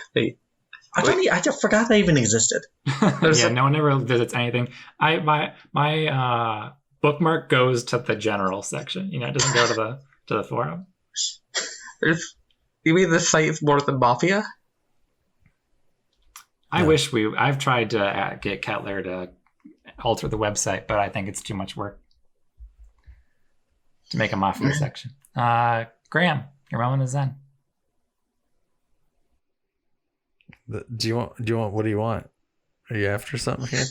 I just forgot that even existed. Yeah, no one ever visits anything. My bookmark goes to the general section. It doesn't go to the forum. You mean the site's more than Mafia? I've tried to get Kettler to alter the website, but I think it's too much work to make a Mafia section. Graham, your moment is Zen. Do you want? What do you want? Are you after something here?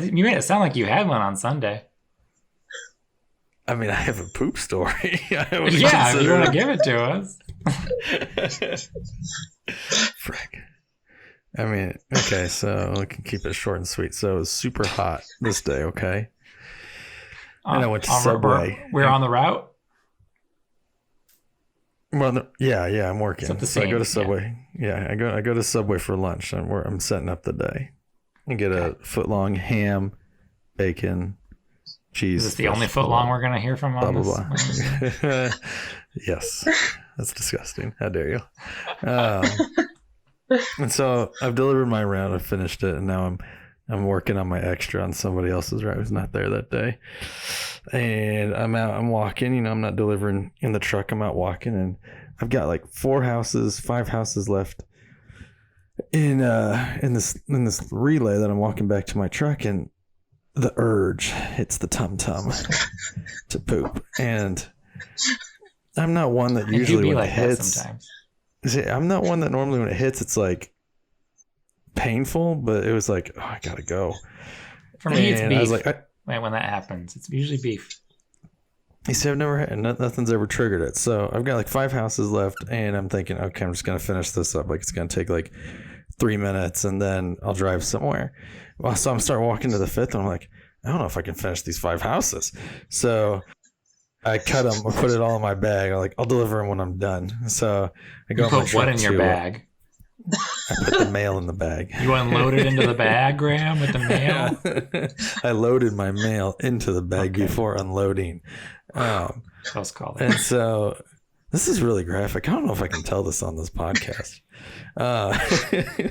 You made it sound like you had one on Sunday. I mean, I have a poop story. Yeah, if you want to give it to us. Frick. I mean, okay, so we can keep it short and sweet. So it was super hot this day, okay? And I went to Subway. We're on the route? Well, yeah, I'm working. So I go to Subway. Yeah, I go to Subway for lunch. I'm setting up the day. I get a foot-long ham, bacon, cheese. Is this the only foot-long we're going to hear from on blah, blah, blah. Yes. That's disgusting. How dare you? And so I've delivered my round. I finished it, and now I'm working on my extra on somebody else's route who's not there that day. And I'm out. I'm walking. I'm not delivering in the truck. I'm out walking, and I've got like 5 houses left in this relay that I'm walking back to my truck, and the urge hits the tum-tum to poop. And I'm not one that usually when it hits. Sometimes. See, I'm not one that normally when it hits, it's like painful, but it was like, oh, I gotta go. For me, it's beef. I was like, when that happens, it's usually beef. You see, I've never had, nothing's ever triggered it. So I've got like 5 houses left, and I'm thinking, okay, I'm just gonna finish this up. Like it's gonna take like 3 minutes, and then I'll drive somewhere. Well, so I'm starting walking to the 5th, and I'm like, I don't know if I can finish these 5 houses. So I cut them, I put it all in my bag. I'll deliver them when I'm done. So I go. You put what in your bag? I put the mail in the bag. You unloaded into the bag, Graham, with the mail? I loaded my mail into the bag before unloading. Let's call it. And so this is really graphic. I don't know if I can tell this on this podcast.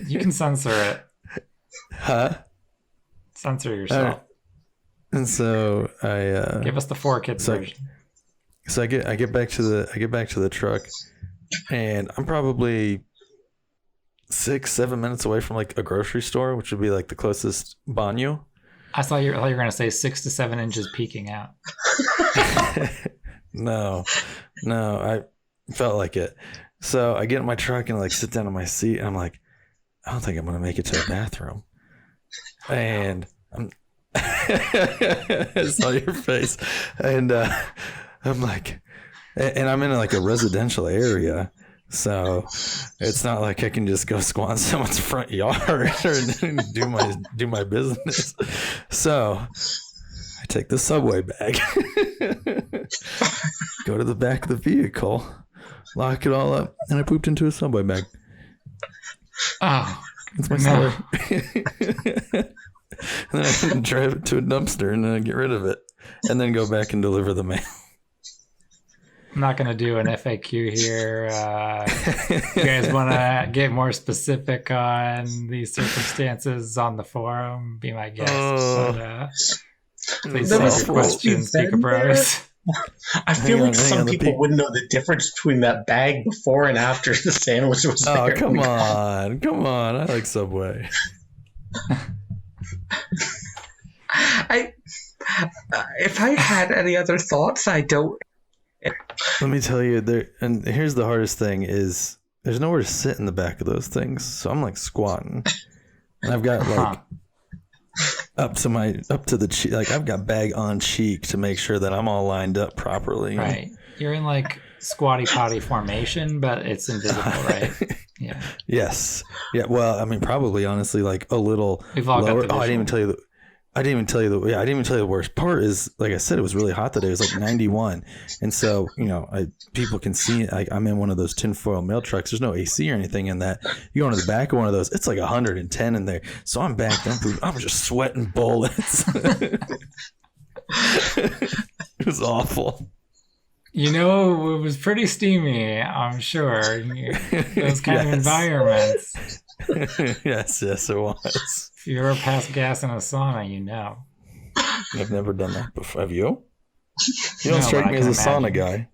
You can censor it. Huh? Censor yourself. And so I give us the 4 kids version. So I get back to the truck, and I'm probably 6-7 minutes away from like a grocery store, which would be like the closest banyo. I thought you were going to say 6 to 7 inches peeking out. No, I felt like it. So I get in my truck and like sit down in my seat, and I'm like, I don't think I'm going to make it to the bathroom. And I saw your face, and I'm like, and I'm in like a residential area, so it's not like I can just go squat in someone's front yard or do my business. So I take the Subway bag, go to the back of the vehicle, lock it all up, and I pooped into a Subway bag. Oh, that's my story. And then I can drive it to a dumpster and then get rid of it, and then go back and deliver the mail. I'm not going to do an FAQ here. You guys want to get more specific on these circumstances on the forum? Be my guest. Please send your questions, Pika Bros. I feel like some people wouldn't know the difference between that bag before and after the sandwich was there. Oh, come on. I like Subway. If I had any other thoughts, I don't. Let me tell you, and here's the hardest thing is there's nowhere to sit in the back of those things, so I'm like squatting, and I've got like up to the cheek, like I've got bag on cheek to make sure that I'm all lined up properly. Right, you're in like squatty potty formation, but it's invisible, right? Yeah. Yes. Yeah. Well, I mean, probably honestly, like a little lower. Oh, I didn't even tell you the worst part is, like I said, it was really hot that day. It was like 91, and so people can see. Like I'm in one of those tinfoil mail trucks. There's no AC or anything in that. You go into the back of one of those, it's like 110 in there. So I'm back there. I'm just sweating bullets. It was awful. It was pretty steamy, I'm sure. Those kind of environments. Yes, it was. If you ever pass gas in a sauna, you know. I've never done that before. Have you? You don't strike me as a sauna guy.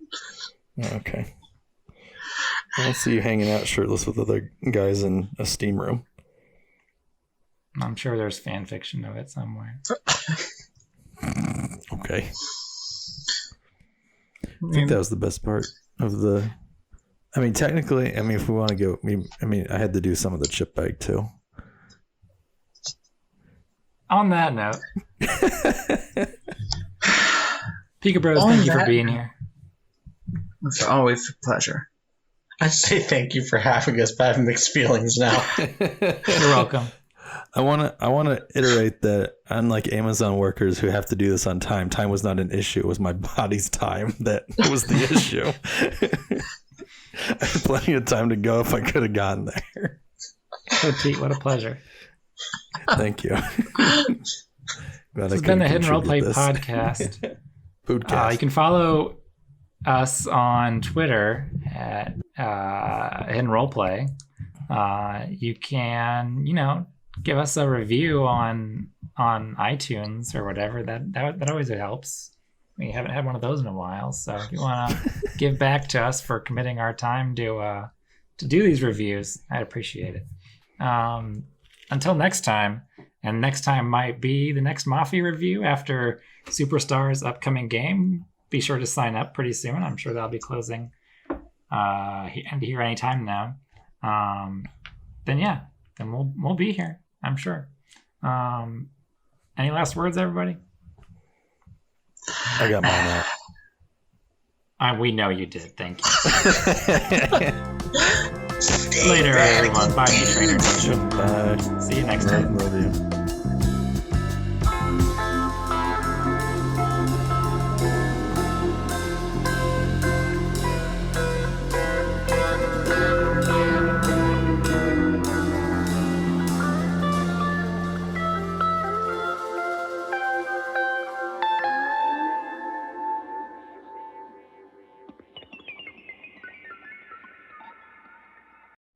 Okay. I don't see you hanging out shirtless with other guys in a steam room. I'm sure there's fan fiction of it somewhere. Okay. I think that was the best part of the... I mean, technically, I mean, if we want to go... I mean, I had to do some of the chip bag, too. On that note, Pika Bros, thank you for being here. It's always a pleasure. I say thank you for having us, but I have mixed feelings now. You're welcome. I want to iterate that unlike Amazon workers who have to do this on time, time was not an issue. It was my body's time that was the issue. I had plenty of time to go if I could have gotten there. So, Pete, what a pleasure. Thank you. This has been the Hidden Roleplay podcast. You can follow us on Twitter at Hidden Roleplay. You can, give us a review on iTunes or whatever. That always helps. We haven't had one of those in a while, so if you want to give back to us for committing our time to do these reviews, I'd appreciate it. Until next time, and next time might be the next Mafia review after Superstar's upcoming game. Be sure to sign up pretty soon. I'm sure that'll be closing and here anytime now. Then we'll be here, I'm sure. Any last words, everybody? I got mine out. We know you did. Thank you. Later, everyone. Bye, HeyTrainer. Bye. See you next time. Love you.